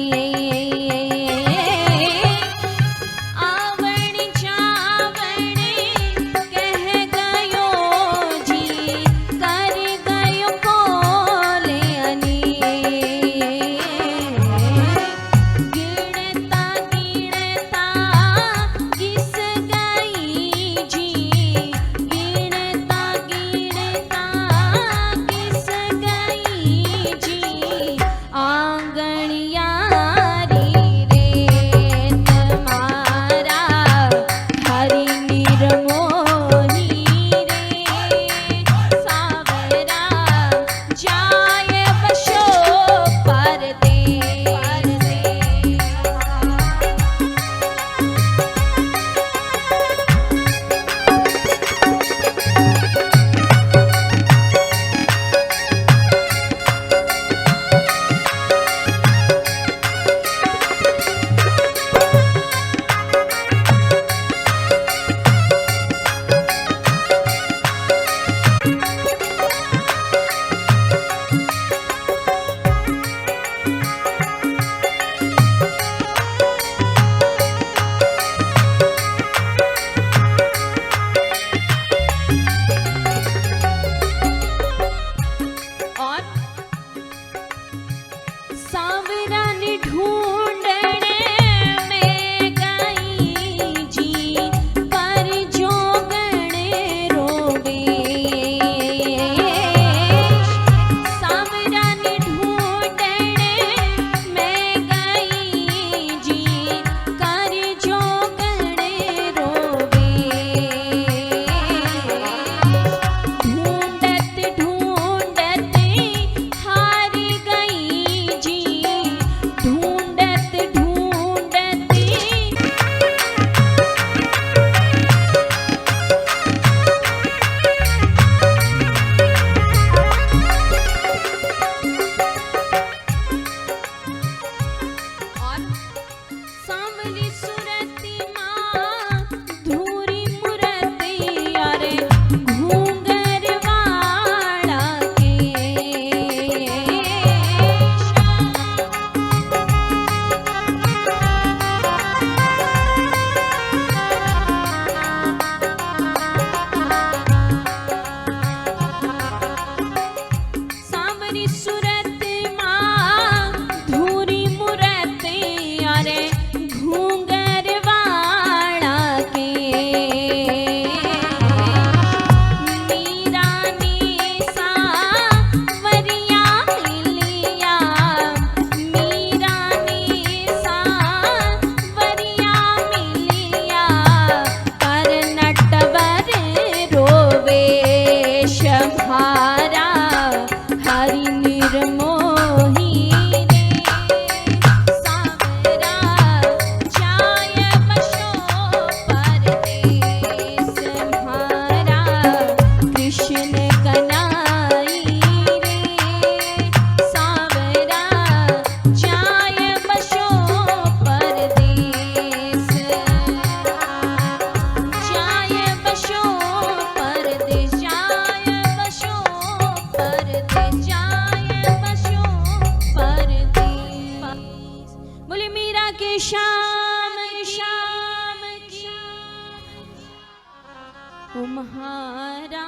तुम्हारा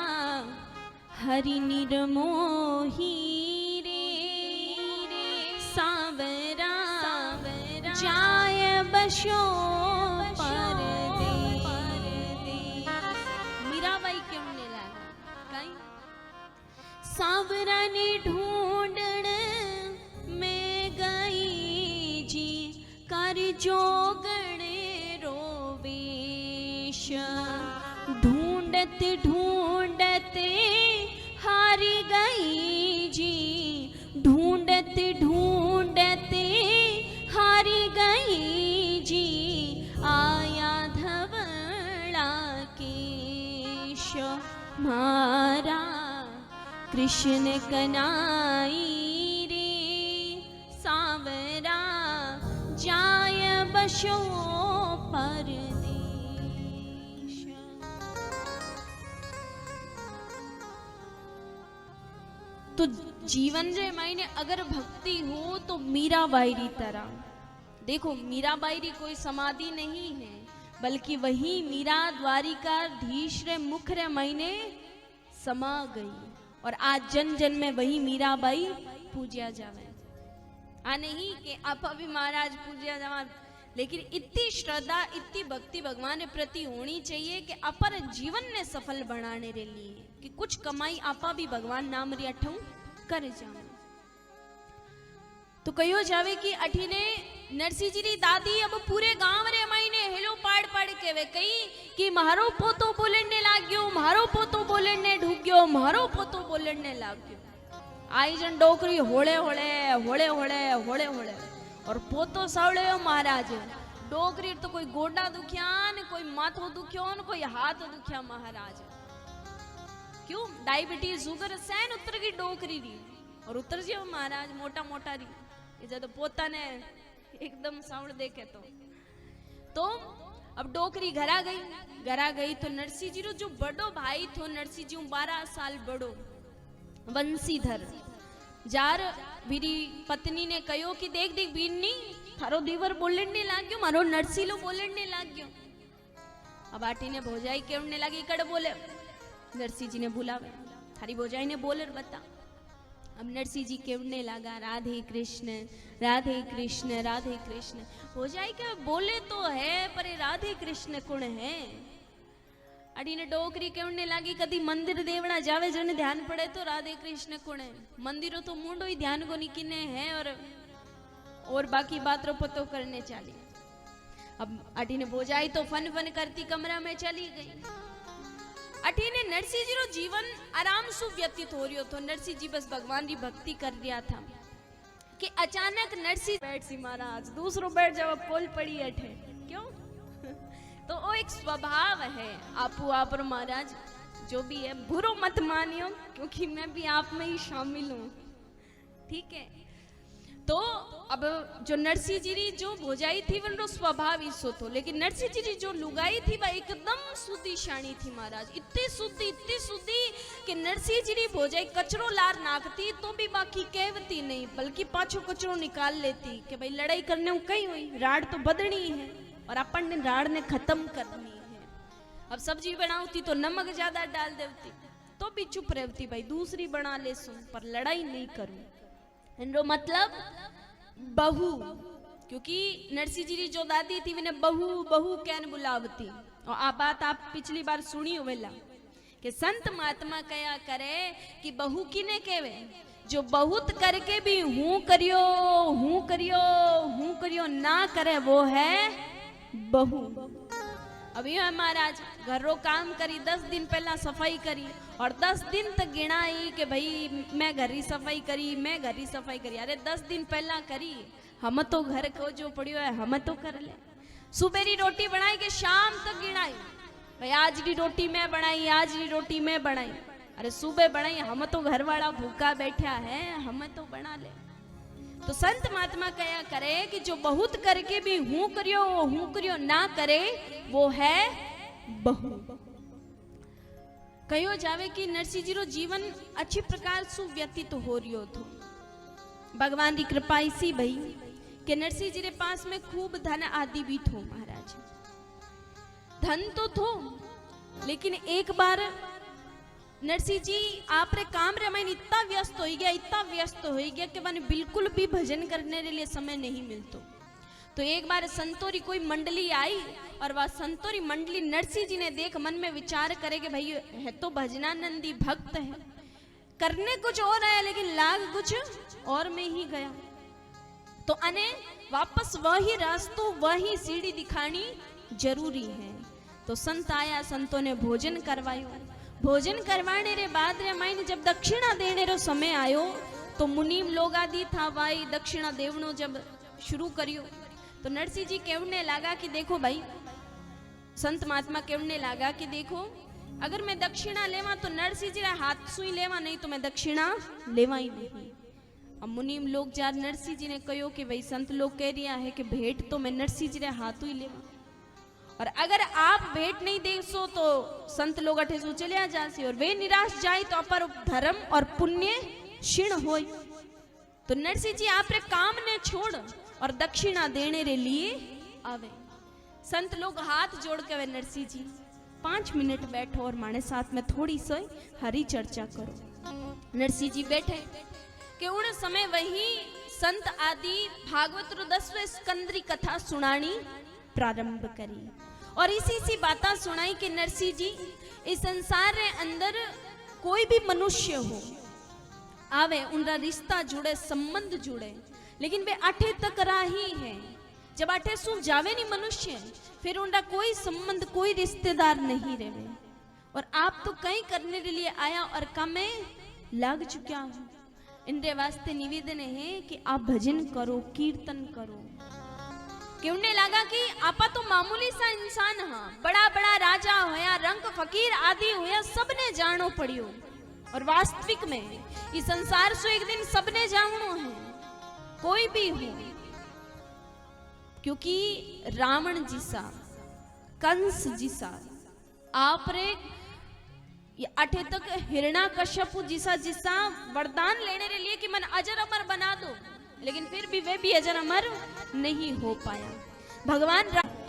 हरि निर्मोही रे सावरा जाय बशो मीराबाई केमने लागा कई सावरा ने ढूंढण में गई जी कर जोगणे रोवेश ढूंढत ढूंढत हारी गई जी ढूंढत ढूंढत हारी गई जी आया धवला केश मारा कृष्ण कनाई रे सावरा जाय बशो पर तो जीवन रे मायने अगर भक्ति हो तो मीराबाई री तरह। देखो मीराबाई री कोई समाधि नहीं है, बल्कि वही मीरा द्वारिकाधीश रे मुख रे मायने समा गई, और आज जन जन में वही मीराबाई पूज्या जावे। आ नहीं कि आप भी महाराज पूज्या जावा, लेकिन इतनी श्रद्धा इतनी भक्ति भगवान के प्रति होनी चाहिए कि अपर जीवन ने सफल बनाने रे लिए कि कुछ कमाई आपा भी भगवान नाम रे अठू कर जाओ। तो कहो जावे कि अठीने नरसिंह जी री दादी अब पूरे गांव रे मायने हेलो पाड़ पाड़ के वे कही कि मारो पोतो बोलने लाग्यो, मारो पोतो बोलने ढूक्यो, मारो पोतो बोलने लाग्यो। आई जन डोकरी होले होले होले होले होले होले और पोतो सावले महाराज। डोकरी तो कोई गोडा दुखिया न कोई माथो दुखियो न कोई हाथ दुखिया महाराज। क्यों? डायबिटीज शुगर सैन उतर गई डोकरी री, और उतर जियो महाराज मोटा मोटा री। जब पोता ने एकदम साउंड देखे तो अब डोकरी घरा गई तो नरसिंह जी रो जो बड़ो भाई थो, नरसिंह जी 12 साल बड़ो वंशीधर जार मेरी पत्नी ने कहो कि देख देख बीननी थारो दीवर बोलने लाग्यो, मारो नरसिलो बोलने लाग्यो। अब आटी ने भोजाई केवने लगी कड़ बोले, नरसिंह जी ने बुलावे, थारी भोजाई ने बोले बता। अब नरसिंह जी केवने लगा राधे कृष्ण राधे कृष्ण राधे कृष्ण। भोजाई के बोले तो है पर राधे कृष्ण कुण है। अड़ी ने डोकरी केवने लगी कदी मंदिर देवना जावे जने ध्यान पड़े तो राधे कृष्ण कुण है, मंदिरों तो मुंडो ही ध्यान को निकिने है और बाकी बात रो पतो करने चली। अब अड़ी ने भोजाई तो फन फन करती कमरा में चली गई। अठीने नरसिंह जी रो जीवन आराम सु व्यतीत हो रही तो नरसिंह जी बस भगवान की भक्ति कर रहा था कि अचानक नरसिंह बैठ सी महाराज दूसरो बैठ जाओ पोल पड़ी अठे। क्यों? तो वो एक स्वभाव है आपू आप और महाराज जो भी है बुरो मत मानियो, क्योंकि मैं भी आप में ही शामिल हूं। ठीक है? तो अब जो नरसिंह जी री जो भोजाई थी वो स्वभाव इसो तो, लेकिन नरसिंह जी री जो लुगाई थी वह एकदम शुद्धि शाणी थी महाराज। इतनी शुद्धि कि नरसिंह जी री भोजाई कचरो लार नाकती तो भी बाकी कहवती नहीं, बल्कि पाछो कचरो निकाल लेती कि भाई लड़ाई करने को कहीं हुई, राड़ तो बदनी है और अपन ने राड़ ने खत्म करनी है। अब सब्जी बनाती तो नमक ज्यादा डाल देती तो भी चुप रहती, भाई दूसरी बना ले सुन पर लड़ाई नहीं करूं। इनको मतलब बहू, क्योंकि नरसिंह जी जो दादी थी मैंने बहू बहू कैन बुलावती। और आ बात आप पिछली बार सुनी होवेला कि संत महात्मा कया करे कि बहू किने केवे जो बहुत करके भी हूं करियो हूं करियो हूं करियो ना करे वो है बहू। अभी है महाराज घर रो काम करी 10 दिन पहला सफाई करी और 10 दिन तक गिनाई कि भाई मैं घर ही सफाई करी मैं घर ही सफाई करी। अरे 10 दिन पहला करी, हम तो घर को जो पड़ियो है हम तो कर ले। सुबह री रोटी बनाई के शाम तक गिनाई, भाई आज री रोटी मैं बनाई आज री रोटी मैं बनाई। अरे सुबह बनाई, हम तो घर वाला भूखा बैठा है हम तो बना ले। तो संत महात्मा कया करे कि जो बहुत करके भी हूं करियो ना करे वो है बहू। कहो जावे कि नरसिंह जी रो जीवन अच्छी प्रकार से व्यतीत हो रही हो तो भगवान की कृपा इसी भई कि नरसिंह जी रे पास में खूब धन आदि भी थो महाराज। धन तो थो, लेकिन एक बार नरसिंह जी आप रे काम रे मैंने इतना व्यस्त हो गया कि मैंने बिल्कुल भी भजन करने के लिए समय नहीं मिलतो। तो एक बार संतोरी कोई मंडली आई और वह संतोरी मंडली नरसिंह जी ने देख मन में विचार करे कि भाई है तो भजनानंदी भक्त है, करने कुछ और आया लेकिन लाग कुछ और में ही गया। तो अने वापस वही रास्तों वही सीढ़ी दिखानी जरूरी है। तो संत आया, संतों ने भोजन करवायो। भोजन करवाने रे बाद रे माइन जब दक्षिणा देने रो समय आयो तो मुनीम लोग आदि था भाई दक्षिणा देवनो जब शुरू करियो तो नरसिंह जी कहने लगा कि देखो भाई, संत महात्मा कहने लगा कि देखो अगर मैं दक्षिणा लेवा तो नरसिंह जी हाथ सुई लेवा, नहीं तो मैं दक्षिणा लेवा ही नहीं। अब मुनीम लोग जार नरसिंह जी ने कहो कि भाई संत लोग कह रिया है कि भेंट तो मैं नरसिंह जी हाथ ही लेवा, और अगर आप भेंट नहीं दे सो तो संत लोग अठे सो चलिया जासी और वे निराश जाए तो अपर धर्म और पुण्य क्षीण होय तो नरसिंह जी आपरे काम ने छोड़ और दक्षिणा देने रे लिए आवे। संत लोग हाथ जोड़ के वे नरसिंह जी 5 मिनट बैठो और माने साथ में थोड़ी सी हरी चर्चा करो। नरसिंह जी बैठे कि उन समय वही संत आदि भागवत रो 10वें स्कंद री कथा सुनानी प्रारंभ करी और इसी बातें सुनाई कि नरसिंह जी इस संसार रे अंदर कोई भी मनुष्य हो आवे उनका रिश्ता जुड़े संबंध जुड़े लेकिन वे आठे तक राही है। जब आठे सु जावे नहीं मनुष्य फिर उनका कोई संबंध कोई रिश्तेदार नहीं रहे। और आप तो कहीं करने के लिए आया और काम में लग चुका हूं। इनके वास्ते निवेदन है कि आप भजन करो कीर्तन करो। कि उन्हें लगा कि आपा तो मामूली सा इंसान हाँ बड़ा बड़ा राजा होया रंग फकीर आदि होया सबने जानो पड़ियो और वास्तविक में इस संसार से एक दिन सबने जाननो है कोई भी हो। क्योंकि रावण जिसा कंस जिसा आप रे आठे तक हिरण्याकश्यप जिसा वरदान लेने के लिए कि मन अजर अमर बना दो लेकिन फिर भी वे भी अजर अमर नहीं हो पाया। भगवान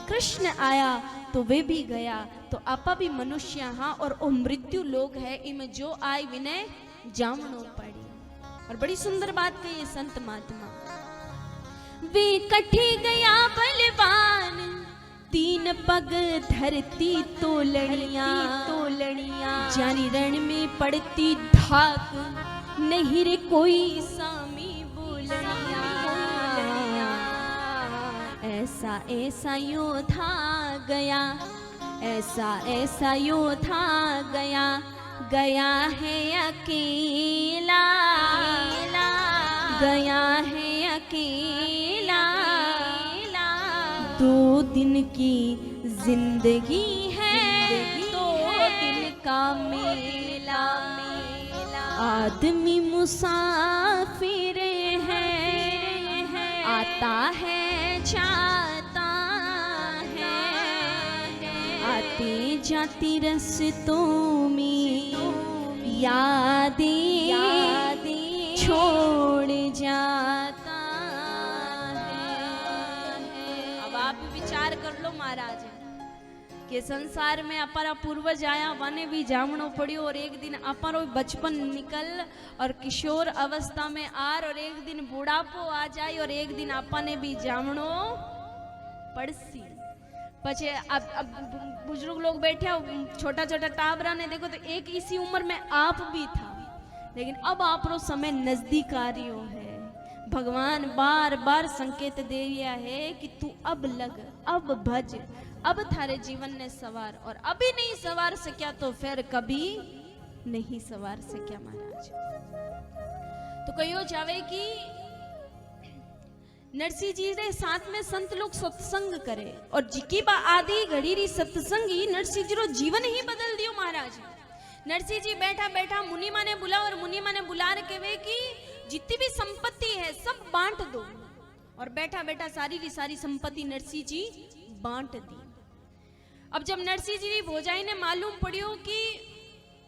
कृष्ण आया तो वे भी गया तो आपा भी मनुष्य हाँ और वो मृत्यु लोग है इनमें जो आए विनय जामनो पड़ी। और बड़ी सुंदर बात कही है संत महात्मा वे कटे गया बलवान 3 पग धरती तोलनिया जानी रण में पड़ती धाक नहीं रे कोई सामी बोलनिया। ऐसा ऐसा योद्धा गया ऐसा योद्धा गया है अकेला गया है अकेला। 2 दिन की जिंदगी है 2 दिन का मेला आदमी मुसाफिर है आता है जाता है आते जाती रस्तों में यादें छोड़ जाता है। अब आप विचार कर लो महाराज के संसार में अपारा पूर्वज आया वाने भी जामनो पड़ियो और एक दिन अपारो बचपन निकल और किशोर अवस्था में आर और एक दिन बुढ़ापो आ जाए और एक दिन आपा ने भी जामनो पड़सी। पचे अब बुजुर्ग लोग बैठे छोटा छोटा टाबरा ने देखो तो एक इसी उम्र में आप भी था लेकिन अब आपरो समय नजदीक आ रियो है। भगवान बार बार संकेत दे रिया है कि तू अब लग अब भज अब थारे जीवन ने सवार और अभी नहीं सवार सकिया तो फिर कभी नहीं सवार सकिया महाराज। तो कहो जावे कि नरसिंह जी रे साथ में संत लोग सत्संग करे और जिकी बा आदि घड़ी री सत्संग ही नरसिंह जी रो जीवन ही बदल दियो महाराज। नरसिंह जी बैठा बैठा मुनिमा ने बुला और मुनिमा ने बुला के वे कि जितनी भी संपत्ति है सब बांट दो और बैठा बैठा सारी की सारी संपत्ति नरसिंह जी बांट दी। अब जब नरसिंह जी भोजाई ने मालूम पड़ियो कि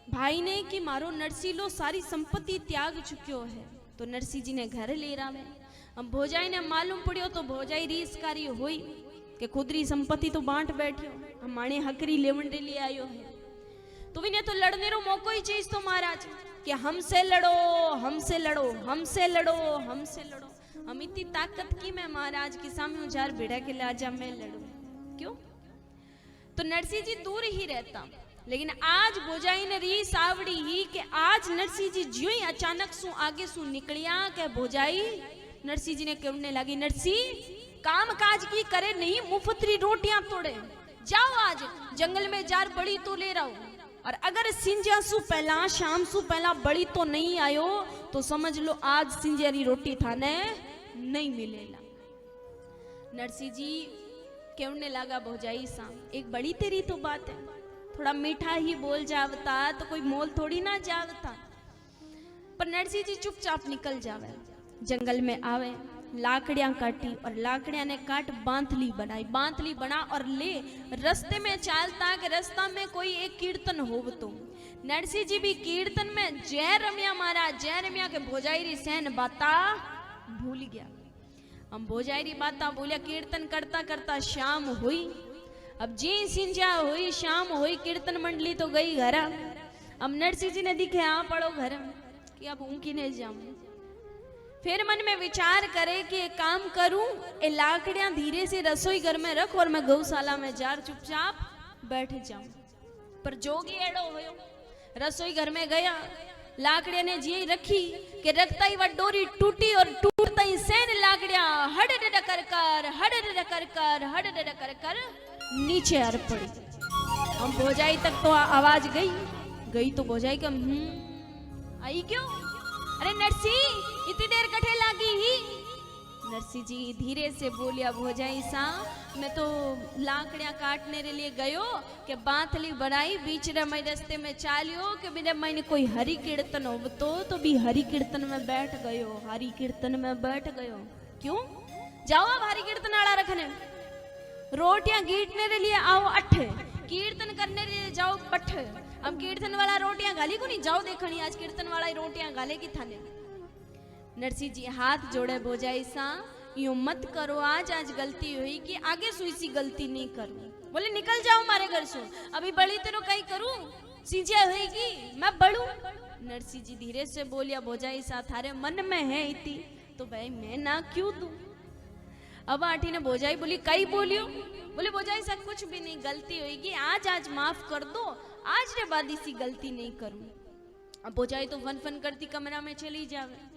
भाई ने कि मारो नरसिंह लो सारी संपत्ति त्याग चुक्यो है तो नरसिंह जी ने घर ले रावे। अब भोजाई ने मालूम पड़ियो तो भोजाई रीसकारी हुई कि खुदरी संपत्ति तो बांट बैठियो हम माने हकरी लेवन ले आयो है तो विने तो लड़ने रो मौको ही चीज तो महाराज कि हमसे लड़ो हमसे लड़ो हमसे लड़ो हमसे लड़ो। हम इतनी ताकत की मैं महाराज के सामने उजार भिड़ा के लाजा मैं लड़ू क्यों। तो नरसिंह जी दूर ही रहता लेकिन आज भोजाई ने रीस आवड़ी ही कि आज नरसिंह जी ज्यों ही अचानक सु आगे सु निकलिया के भोजाई नरसिंह जी ने कहने लगी नरसिंह काम काज की करे नहीं मुफ्तरी रोटियां तोड़े जाओ आज जंगल में जार बड़ी तो ले रहा हूं और अगर सिंजा सु पहला शाम सु पहला बड़ी तो नहीं आयो तो समझ लो आज सिंजेरी रोटी थाने नहीं मिलेला। नरसिंह जी कहने लगा भोजाई सा एक बड़ी तेरी तो बात है थोड़ा मीठा ही बोल जावता तो कोई मोल थोड़ी ना जावता। पर नरसिंह जी चुपचाप निकल जावे जंगल में आवे लाकड़ियां काटी और लाकड़ियां ने काट बांथली बना और ले रस्ते में चालता कि रास्ता में कोई एक कीर्तन होव तो नरसिंह जी भी कीर्तन में जय रमिया महाराज जय रमिया के भोजाई सेन बाता भूल गया। हम भोजाई बाता बोलिया कीर्तन करता करता शाम हुई। अब जी सिंजा हुई शाम हुई कीर्तन मंडली तो गई घर। अब नरसिंह जी ने दिखे आ पड़ो घर कि अब ऊँकी नहीं जाऊं। फिर मन में विचार करे कि एक काम करूं ए लाकड़ियां धीरे से रसोई घर में रख और मैं गौशाला में जार चुपचाप बैठ जाऊं। पर जोगी एड़ो होयो रसोई घर में गया लाकड़िया ने जी रखी कि रखता ही वह डोरी टूटी और टूटता ही सेन लाकड़िया हड डड कर कर हड डड कर कर हड डड कर कर नीचे हर पड़ी। हम भोजाई तक तो आवाज गई तो भोजाई का आई क्यों? अरे नरसिंह इतनी देर कठे लागी ही। नरसिंह जी धीरे से बोलिया भोजाई सा मैं तो लाकड़ियां काटने के लिए गयो कि बांथली बनाई बीच रे रस्ते में चालियो कि मेरे मैंने कोई हरि कीर्तन हो तो भी हरि कीर्तन में बैठ गयो हरि कीर्तन में बैठ गयो। क्यों जाओ अब हरि कीर्तन आड़ा रखने रोटियां गीटने के लिए आओ अठ कीर्तन करने के लिए जाओ पठ। अब कीर्तन वाला रोटियां गाली को नहीं जाओ देखनी आज कीर्तन वाला ही रोटियां गाले की थाने। नरसिंह जी हाथ जोड़े भोजाई सा यूं मत करो आज गलती हुई कि आगे सुई सी गलती नहीं करूं। बोले निकल जाओ मारे घर से अभी बड़ी तेरो कहीं करूं सींचे होगी मैं बढ़ू। नरसिंह जी धीरे से बोलिया भोजाई सा थारे मन में है इतनी तो भाई मैं ना क्यों दूं। अब आंटी ने भोजाई बोली कई बोलियो। बोले भोजाई सा कुछ भी नहीं गलती होगी आज माफ कर दो आज रे बाद इसी गलती नहीं करूं। अब भोजाई तो फन करती कमरा में चली जावे।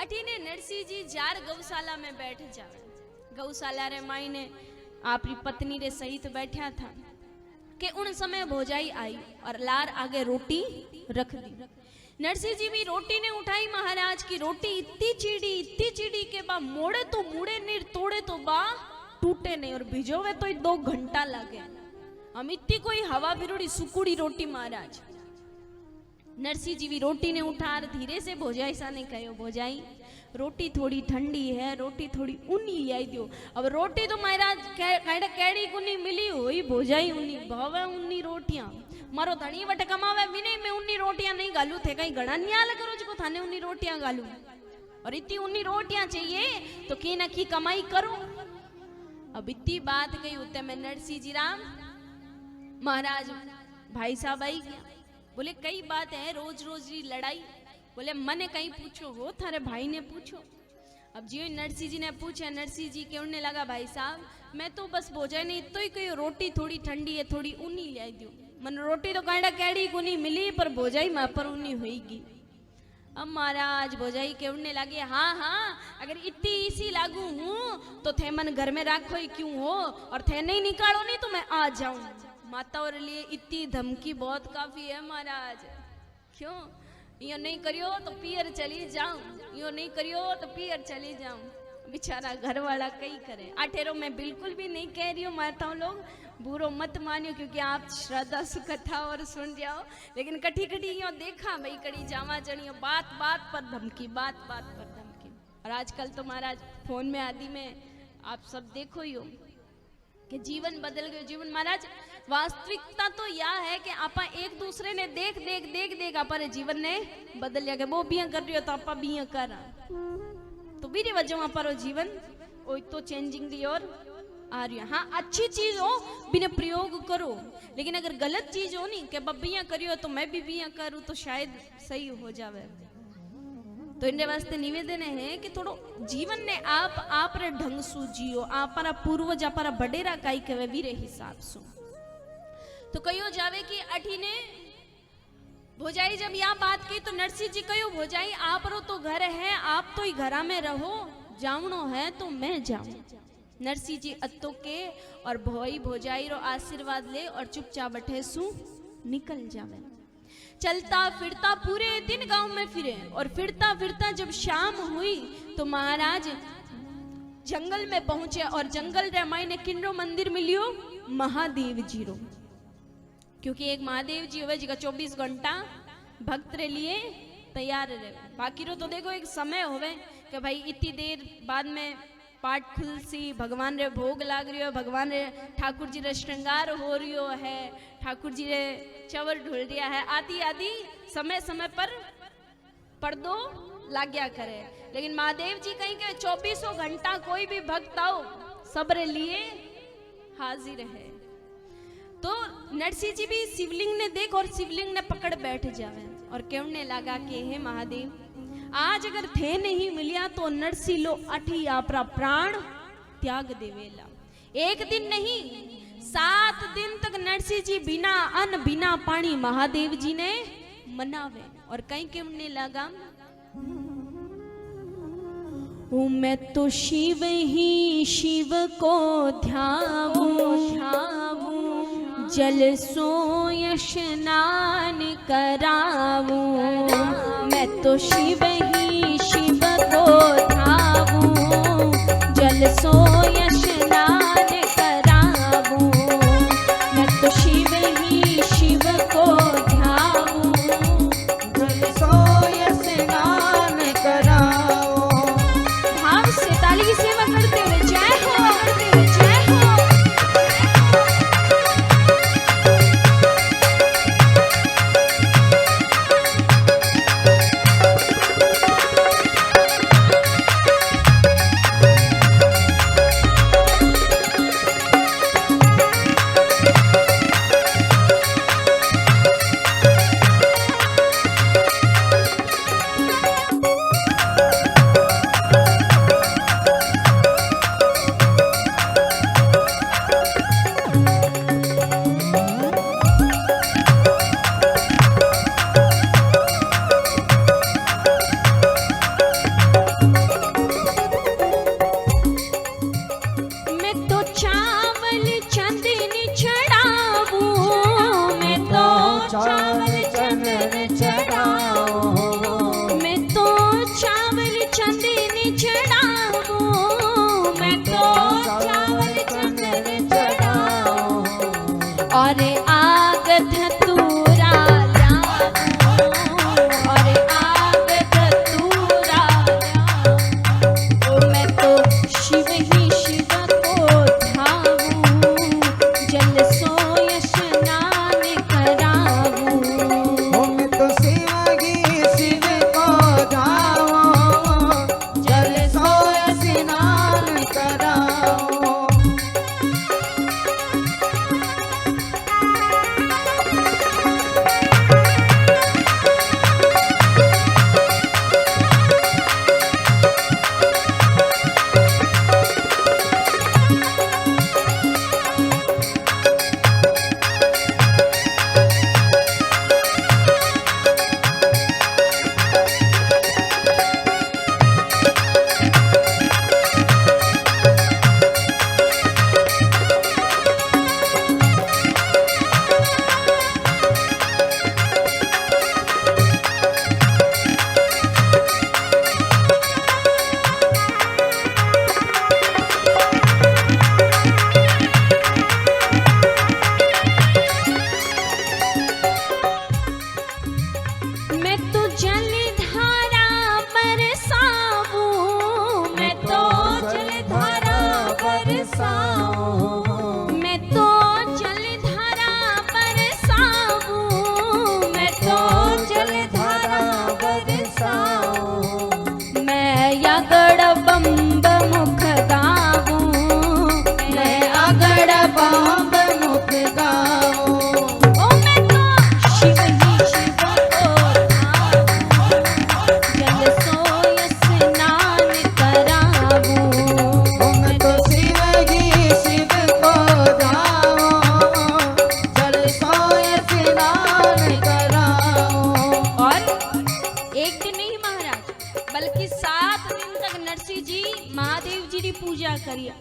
अठी ने नरसिंह जी जार गौशाला में बैठ जावे। गौशाला रे माई ने आपरी पत्नी रे सहित बैठा था कि उन समय भोजाई आई और लार आगे रोटी रख दी। नरसिंह जी भी रोटी ने उठाई महाराज की रोटी इतनी चीड़ी के बा मोड़े तो मुड़े नहीं तोड़े तो बा टूटे नहीं और भिजोवे तो 2 घंटा लगे। हम इतनी कोई हवा बिरुड़ी सुकुड़ी रोटी महाराज। नरसिंह जी भी रोटी ने उठार धीरे से भोजाई सा ने कहो भोजाई रोटी थोड़ी ठंडी है रोटी थोड़ी ऊनी लाई दियो। अब रोटी तो महाराज कैड़ी कुनी मिली हुई भोजाई ऊनी भावे ऊनी रोटियां मारो धनी वट कमावे विनय में ऊनी रोटियां नहीं गालू थे कहीं घड़ा न्याल करो जो थाने ऊनी रोटियां गालू और इतनी ऊनी रोटियां चाहिए तो की न की कमाई करो। अब इतनी बात कही होते मैं नरसिंह जी राम महाराज भाई साहब आई गया। बोले कई बात है रोज की लड़ाई। बोले मने कहीं पूछो हो थारे भाई ने पूछो। अब जी नरसिंह जी ने पूछा नरसिंह जी कहने लगा भाई साहब मैं तो बस भोजाई ने इतो ही कही रोटी थोड़ी ठंडी है थोड़ी ऊनी ले दियो मन रोटी तो कांडा कैडी गुनी मिली पर भोजाई मां पर ऊनी होगी। अब महाराज भोजाई कहने लगे हाँ अगर इतनी इसी लागू हूँ तो थे मन घर में राखो ही क्यों हो और थे नहीं निकालो नहीं तो मैं आ जाऊं। माता और लिए इतनी धमकी बहुत काफी है महाराज। क्यों यो नहीं करियो तो पियर चली जाऊं यो नहीं करियो तो पियर चली जाऊं। बेचारा घर वाला कई करे। आठेरो मैं बिल्कुल भी नहीं कह रही हूँ माताओं लोग बुरो मत मानियो क्योंकि आप श्रद्धा सुकथा और सुन जाओ लेकिन कठी यो देखा भाई कड़ी जावा चढ़ियो बात पर धमकी बात पर धमकी। और आजकल तो महाराज फोन में आदि में आप सब देखो ही हो कि जीवन बदल गयो। जीवन महाराज वास्तविकता तो यह है कि आपा एक दूसरे ने देख आपने जीवन ने बदल लिया वो भी कर रही हो तो आपा भी कर तो बीरी वजह पर जीवन वो तो चेंजिंग दी और आ रही है। हाँ अच्छी चीज हो बिना प्रयोग करो लेकिन अगर गलत चीज हो नहीं कि बब्बियां करियो तो मैं भी बिया करूँ तो शायद सही हो जावे। तो इनके वास्ते निवेदन है कि थोड़ो जीवन ने आप रे ढंग सु जियो आपरा पूर्वज आपरा बडेरा काई कहे वीरे हिसाब सु। तो कहो जावे कि अठी ने भोजाई जब यह बात की तो नरसिंह जी कहो भोजाई आप रो तो घर है आप तो ही घरा में रहो जावनो है तो मैं जाऊं। नरसिंह जी अत्तो के और भोई भोजाई रो आशीर्वाद ले और चुपचाप बैठे सु निकल जावे। चलता फिरता पूरे दिन गांव में फिरे और फिरता फिरता जब शाम हुई तो महाराज जंगल में पहुंचे और जंगल रे माई ने किन्नो मंदिर मिलियो महादेव जी रो क्योंकि एक महादेव जी हुए जिका 24 घंटा भक्त रे लिए तैयार रहे। बाकी रो तो देखो एक समय होवे कि भाई इतनी देर बाद में पाठ खुल सी भगवान रे भोग लाग रियो, भगवान रे ठाकुर जी रे श्रृंगार हो रियो है, ठाकुर जी रे चवर ढुल रिया है, आदि आदि समय समय पर पर्दो लाग्या करे। लेकिन महादेव जी कहीं के 24 घंटा कोई भी भक्त आओ सबरे लिए हाजिर है। तो नरसिंह जी भी शिवलिंग ने देख और शिवलिंग ने पकड़ बैठ जावे और कहने लगा कि हे महादेव, आज अगर थे नहीं मिलिया तो नरसिंह लो अठी आपरा प्राण त्याग देवेला। एक दिन नहीं 7 दिन तक नरसिंह जी बिना अन्न बिना पानी महादेव जी ने मनावे और कहीं कहने लगा, मैं तो शिव ही शिव को ध्याऊं, जल सोय स्नान कराऊं, मैं तो शिव ही शिव को ध्याऊं, जल सोय स्नान कराऊं, मैं तो शिव ही शिव को ध्याऊं, जल सोय स्नान कराऊं। भाव से ताली की सेवा करते हुए जय हो, करते हुए जय हो।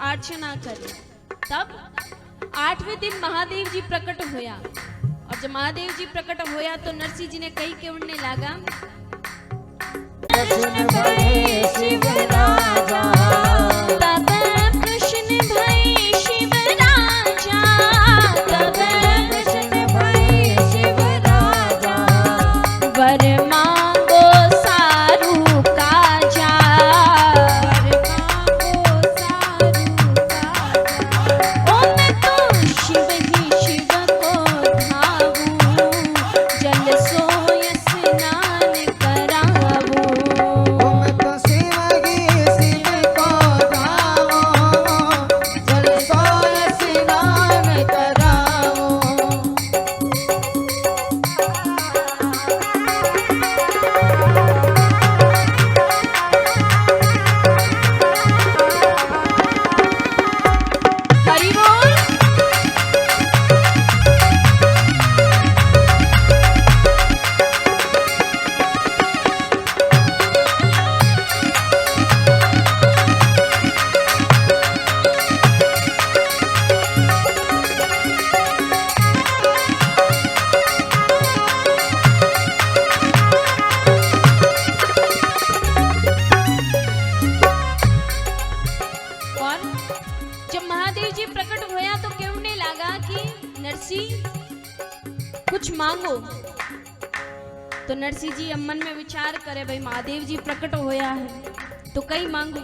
अर्चना करी। तब 8वें दिन महादेव जी प्रकट होया और जब महादेव जी प्रकट होया तो नरसिंह जी ने कही के उड़ने लगा, कृष्ण भय शिव राजा, तब कृष्ण भय शिव राजा, तब कृष्ण भय शिव राजा, वर मांगो सारू काजा, वर मांगो तो नरसिंह जी अब मन में विचार करे, भाई महादेव जी प्रकट होया है तो कई मांगू।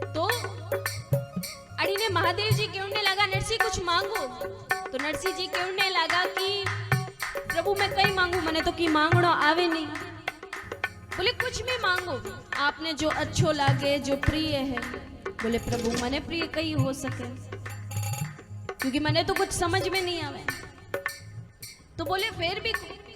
तो अड़ी ने महादेव जी कहने लगा नरसिंह कुछ मांगो। तो नरसिंह जी कहने लगा कि प्रभु मैं कई मांगू, मने तो की मांगणो आवे नहीं। बोले कुछ भी मांगो, आपने जो अच्छो लागे, जो प्रिय है। बोले प्रभु मने प्रिय कई हो सके, क्योंकि मने तो कुछ समझ में नहीं आवे। तो बोले फिर भी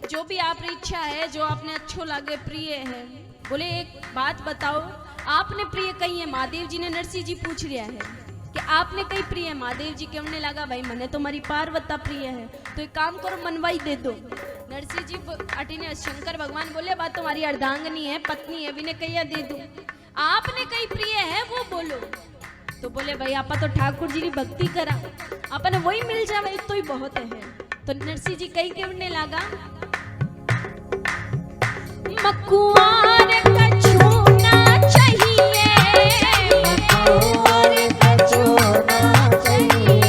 जो भी आपकी इच्छा है, जो आपने अच्छो लागे, प्रिय है। बोले एक बात बताओ, आपने प्रिय कही है? महादेव जी ने नरसिंह जी पूछ लिया है कि आपने कई प्रिय है? महादेव जी कहने लगा भाई मने तो हमारी पार्वता प्रिय है, तो एक काम करो मनवाई दे दो। नरसिंह जी अटीने शंकर भगवान बोले बात तुम्हारी अर्धांगनी है, पत्नी है, विने कहिया दे दूं। आपने कई प्रिय है वो बोलो। तो बोले भाई आपा तो ठाकुर जी की भक्ति करा, आपने वही मिल जावे तो ही बहुत है। तो नरसिंह जी कई कहने लगा मकुआर का छूना चाहिए, मकुआर का छूना चाहिए,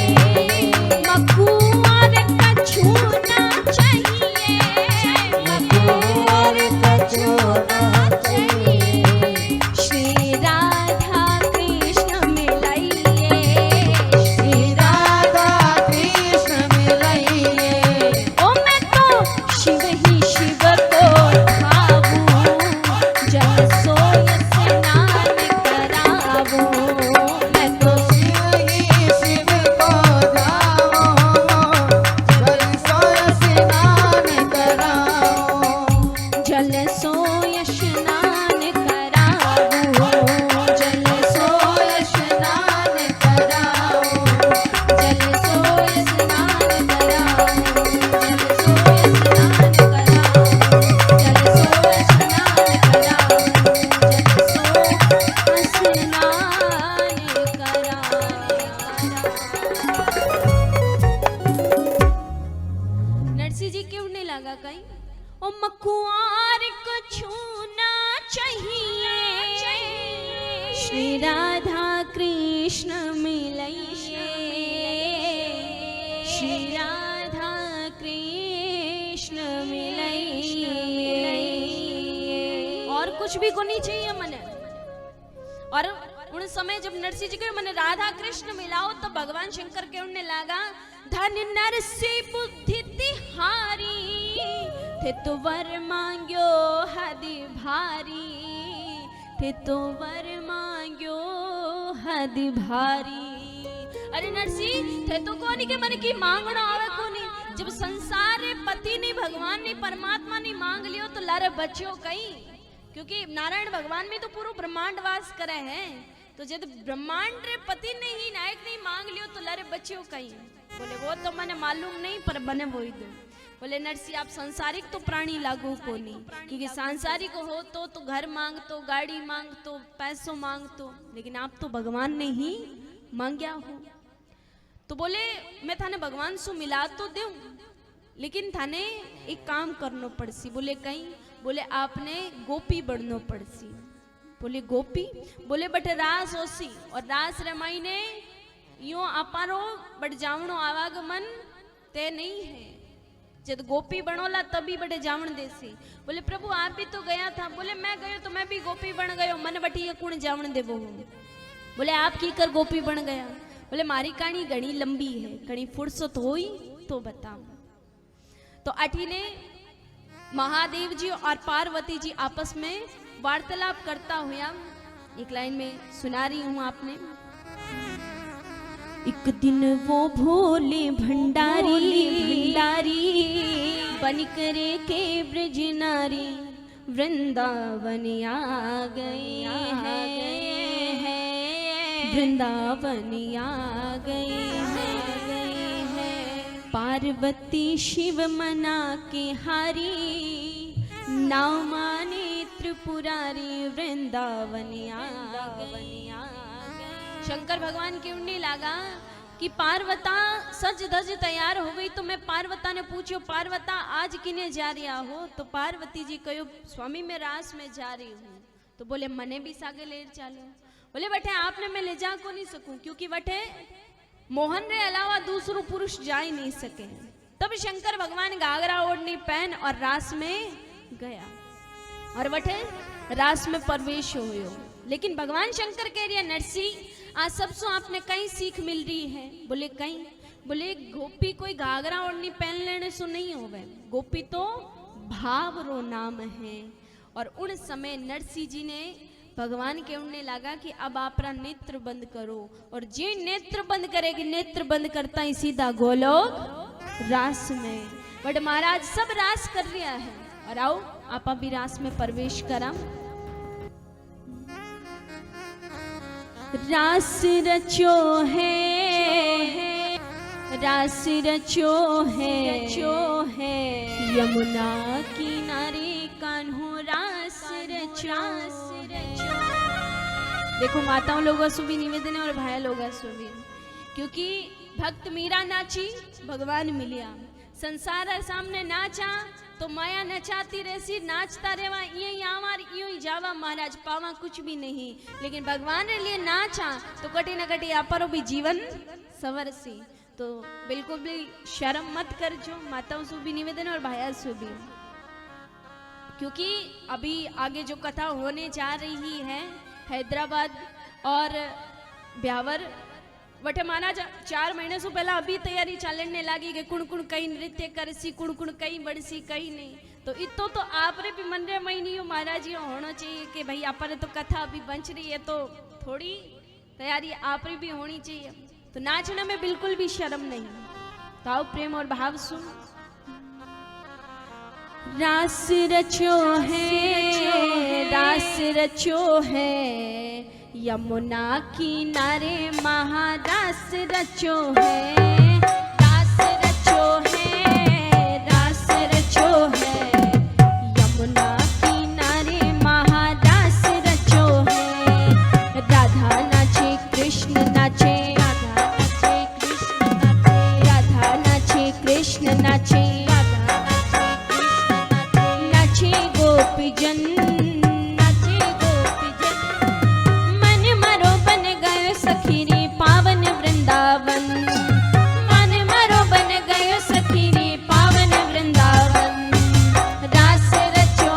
मकुआर का छूना चाहिए, मकुआर का छूना चाहिए। श्री राधा कृष्ण मिलाइए, श्री राधा कृष्ण मिलाइए। ओ मैं तो शिव ही शिव को भावूं, जल सोय स्नान करावूं। मैं तो शिव ही शिव को जाओ, जल सोय स्नान कराओ। जल सोय स्नान करावूं, जल सोय स्नान करावूं, जल सोय स्नान करावूं, जल सोय स्नान करावूं, जल सोय स्नान करावूं। नरसिंह जी क्यों नहीं लगा कहीं? ओ मकुआर को छूना चाहिए, श्री राधा कृष्ण मिलाइए, श्री राधा कृष्ण मिलाइए। और कुछ भी को नहीं चाहिए मने। और उन समय जब नरसिंह जी को मने राधा कृष्ण मिलाओ, तो भगवान शंकर के उड़ने लगा धन नरसिंह बुद्धि तिहारी, थे तो वर मांग्यो हदि भारी, थे तो वर मांग्यो हदि भारी। अरे नरसिंह थे तो कोनी के मन की मांगणो आवे कोनी। जब संसार रे पति नहीं, भगवान नहीं, परमात्मा नहीं मांग लियो तो लारे बच्चो कहीं, क्योंकि नारायण भगवान में तो पूरा ब्रह्मांड वास करे हैं। तो जब ब्रह्मांड रे पति नहीं, नायक नहीं मांग लियो तो लारे बच्चो कहीं। बोले वो तो मैंने मालूम नहीं, पर बने वो ही दो। बोले नरसिंह आप सांसारिक तो प्राणी लागू को नहीं, क्योंकि सांसारिक हो तो घर मांग तो, गाड़ी मांग तो, पैसों मांग तो, लेकिन आप तो भगवान ने ही मांग्या हो। तो बोले मैं थाने भगवान से मिला तो दूं, लेकिन थाने एक काम करनो पड़सी। बोले कहीं? बोले आपने गोपी बढ़नो पड़सी। बोले गोपी? बोले बट रास होसी, और रास रमाई ने यूं अपारो बट जावणो आवागमन ते नहीं है। जब गोपी बनोला तभी बड़े जावण देसी। बोले प्रभु आप भी तो गया था। बोले मैं गयो तो मैं भी गोपी बन गयो, मन बटी ये कुण जावण देवो। बोले आप की कर गोपी बन गया? बोले मारी कहानी घनी लंबी है, घनी फुर्सत होई तो बताओ। तो अठी ने महादेव जी और पार्वती जी आपस में वार्तालाप करता हुआ एक लाइन में सुना रही हूं आपने। एक दिन वो भोले भंडारी बन करे के ब्रज नारी वृंदावन आ गए हैं, वृंदावन आ गए हैं। पार्वती शिव मना के हारी, नाव माने त्रिपुरारी वृंदावन आ गए। शंकर भगवान के उड़ने लगा कि पार्वता सज धज तैयार हो गई। तो मैं पार्वता ने पूछो पार्वता आज किने जा रहा हो? तो पार्वती जी कहो स्वामी मैं रास में जा रही हूँ। तो बोले मने भी सागे ले चालो। बोले बटे आपने मैं ले जा को नहीं सकूं क्योंकि बटे मोहन रे अलावा दूसरो पुरुष जा ही नहीं सके। तब शंकर भगवान घाघरा ओढ़नी पहन और रास में गया और बटे रास में प्रवेश हुयो। लेकिन भगवान शंकर कह रही है नरसी आज सबसो आपने कई सीख मिल रही है। बोले कई, बोले गोपी कोई घाघरा ओढ़नी पहन लेने सो नहीं होवे, गोपी तो भाव रो नाम है। और उन समय नरसी जी ने भगवान के उड़ने लगा कि अब आपरा नेत्र बंद करो और जे नेत्र बंद करेगी नेत्र बंद करता ही सीधा गोलोक रास में। बट महाराज सब रास कर रिया है और आओ आप भी रास में प्रवेश करा। रास रचो है, रास रचो है यमुना किनारे कान्हो रास रचो। देखो माताओं लोगों से भी निवेदन है और भाई लोगों से भी, क्योंकि भक्त मीरा नाची भगवान मिलिया, संसार सामने नाचा तो माया नचाती रहसी, नाचता रेवा ई आवार ई जावा महाराज पावा कुछ भी नहीं। लेकिन भगवान के लिए नाचा तो कटी न कटी आपरो भी जीवन सवरसी। तो बिल्कुल भी शर्म मत करजो, माताओं से भी निवेदन और भाइयों से भी, क्योंकि अभी आगे जो कथा होने जा रही है हैदराबाद और ब्यावर वटे महाराज 4 महीने से पहला अभी तैयारी चलने लगी कि कुण कुण कई नृत्य करसी, कुण कुण कई बढ़सी कई नहीं। तो इतो तो आप रे भी मन रे महीनी महाराज ये होना चाहिए कि भाई आप तो कथा अभी बच रही है तो थोड़ी तैयारी आप री भी होनी चाहिए। तो नाचने में बिल्कुल भी शर्म नहीं। तो आओ प्रेम और भाव सुन। रास रचो है, रास रचो है यमुना किनारे महारास रचो है। रास रचो है, रास रचो है यमुना किनारे महारास रचो है। राधा नाचे कृष्ण नाचे, राधा नाचे कृष्ण नाचे, राधा नाचे कृष्ण नाचे, नाचे गोपीजन, नाचे गोपीजन। मन मरो बन गयो सखी रे पावन वृंदावन, मन मरो बन गयो सखी रे पावन वृंदावन। रास रचो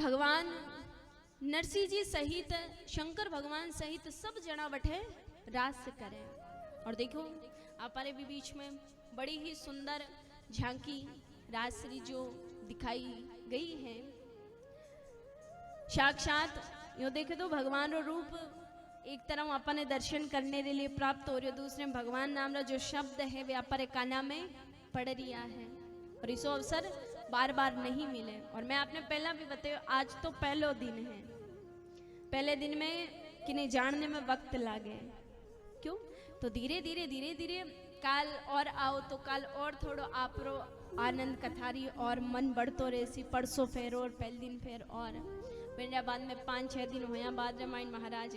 भगवान नरसिंह जी सहित शंकर भगवान सहित सब जना बठे रास करें। और देखो हमारे भी बीच में बड़ी ही सुंदर झांकी रासरी जो दिखाई गई है। साक्षात यो देखे तो भगवान रो रूप एक तरह अपने दर्शन करने के लिए प्राप्त हो रही है, दूसरे में भगवान नाम रा जो शब्द है वे अपने काना में पड़ रिया है और इसो अवसर बार बार नहीं मिले। और मैं आपने पहला भी बताया आज तो पहलो दिन है, पहले दिन में किन्हें जानने में वक्त लागे क्यों, तो धीरे धीरे धीरे धीरे काल और आओ तो काल और थोड़ो आपरो आनंद कथारी और मन बढ़तो रेसी, परसों फेर और पहले दिन फेर और फिर बाद में 5-6 दिन होया बाद रामायण महाराज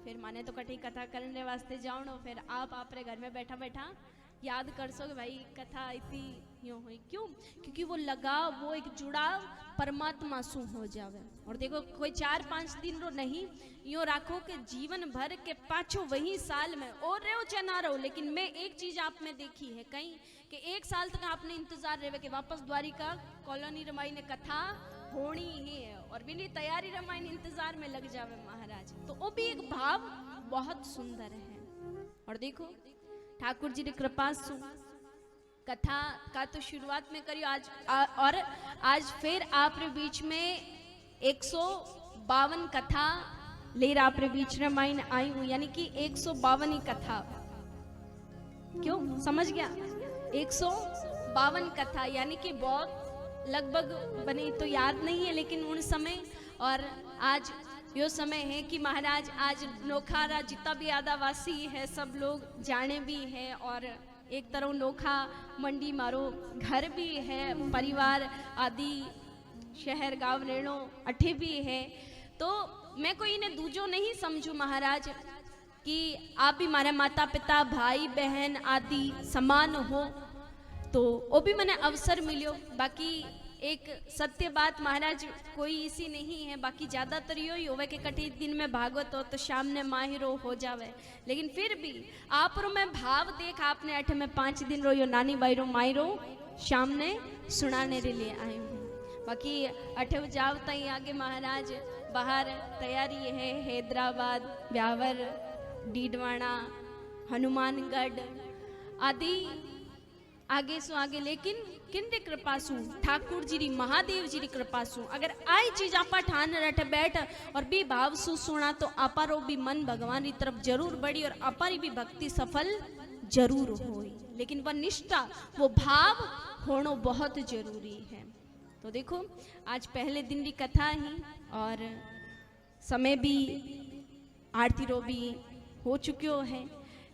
फिर माने तो कठी कथा करने वास्ते जाओ, फिर आप आपरे घर में बैठा बैठा याद कर सो कि भाई कथा इतनी यूँ हुई क्यों, क्योंकि वो लगाव वो एक जुड़ाव परमात्मा सु हो जावे। और देखो कोई 4-5 दिन रो नहीं यूँ राखो कि जीवन भर के पाछो वही साल में और रहो चाहे ना रहो, लेकिन मैं एक चीज आप में देखी है कहीं कि 1 साल तक आपने इंतजार रहे कि वापस द्वारिका कॉलोनी रमाई ने कथा होनी ही है और बिल्ली तैयारी रामायण इंतजार में लग जावे महाराज, तो वो भी एक भाव बहुत सुंदर है। और देखो ठाकुर जी की कृपा सु कथा का तो शुरुआत में करियो आज और आज फिर आपरे बीच में 152 कथा ले आप बीच रामायण आई हूं, यानी कि 152 कथा क्यों समझ गया, 152 कथा यानी कि बहुत लगभग बने तो याद नहीं है लेकिन उन समय। और आज यो समय है कि महाराज आज नोखारा जितना भी आदिवासी है सब लोग जाने भी है और एक तरह नोखा मंडी मारो घर भी है, परिवार आदि शहर गांव रेणो अठे भी है, तो मैं कोई इन्हें दूजो नहीं समझू महाराज कि आप भी हमारे माता पिता भाई बहन आदि समान हो, तो वो भी मैंने अवसर मिलो। बाकी एक सत्य बात महाराज कोई इसी नहीं है, बाकी ज़्यादातर यो ही होवे कि कटी दिन में भागवत हो तो शाम ने माहिरो हो जावे, लेकिन फिर भी आप रो मैं भाव देख आपने 8 में 5 दिन रो यो नानी बाई रो माहिरो शाम ने सुनाने के लिए आए हूँ। बाकी 8 जाव तई आगे महाराज बाहर तैयारी है, हैदराबाद ब्यावर डीडवाना हनुमानगढ़ आदि आगे सु आगे, लेकिन किंदे कृपा सु ठाकुर जी री महादेव जी री कृपा सु अगर आई चीज आपा ठान रट बैठ और भी भाव सु सुना तो आपारो भी मन भगवान की तरफ जरूर बढ़ी और आपारी भी भक्ति सफल जरूर होई, लेकिन वह निष्ठा वो भाव होना बहुत जरूरी है। तो देखो आज पहले दिन की कथा ही और समय भी आरती रो भी हो चुक्यो है,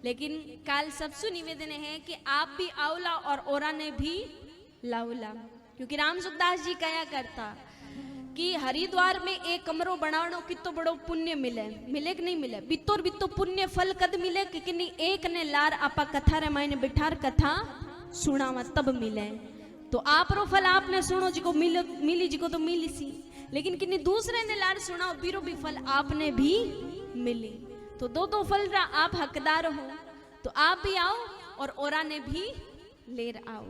लेकिन काल सबसे निवेदन है कि आप भी आओला और ओरा ने भी लाओला, क्योंकि राम सुखदास जी कया करता कि हरिद्वार में एक कमरो बनानो कितो बड़ो पुण्य मिले, मिले कि नहीं मिले, बितोर बितो पुण्य फल कद मिले कि नहीं, एक ने लार आपा कथा रामायण बिठार कथा सुनावा तब मिले। तो आप रो फल आपने सुनो जिको मिली जिको तो मिली सी, लेकिन किन्हीं दूसरे ने लार सुनाओ बीरो भी फल आपने भी मिली, तो दो फल रा आप हकदार हो, तो आप भी आओ और ओरा ने भी लेर आओ।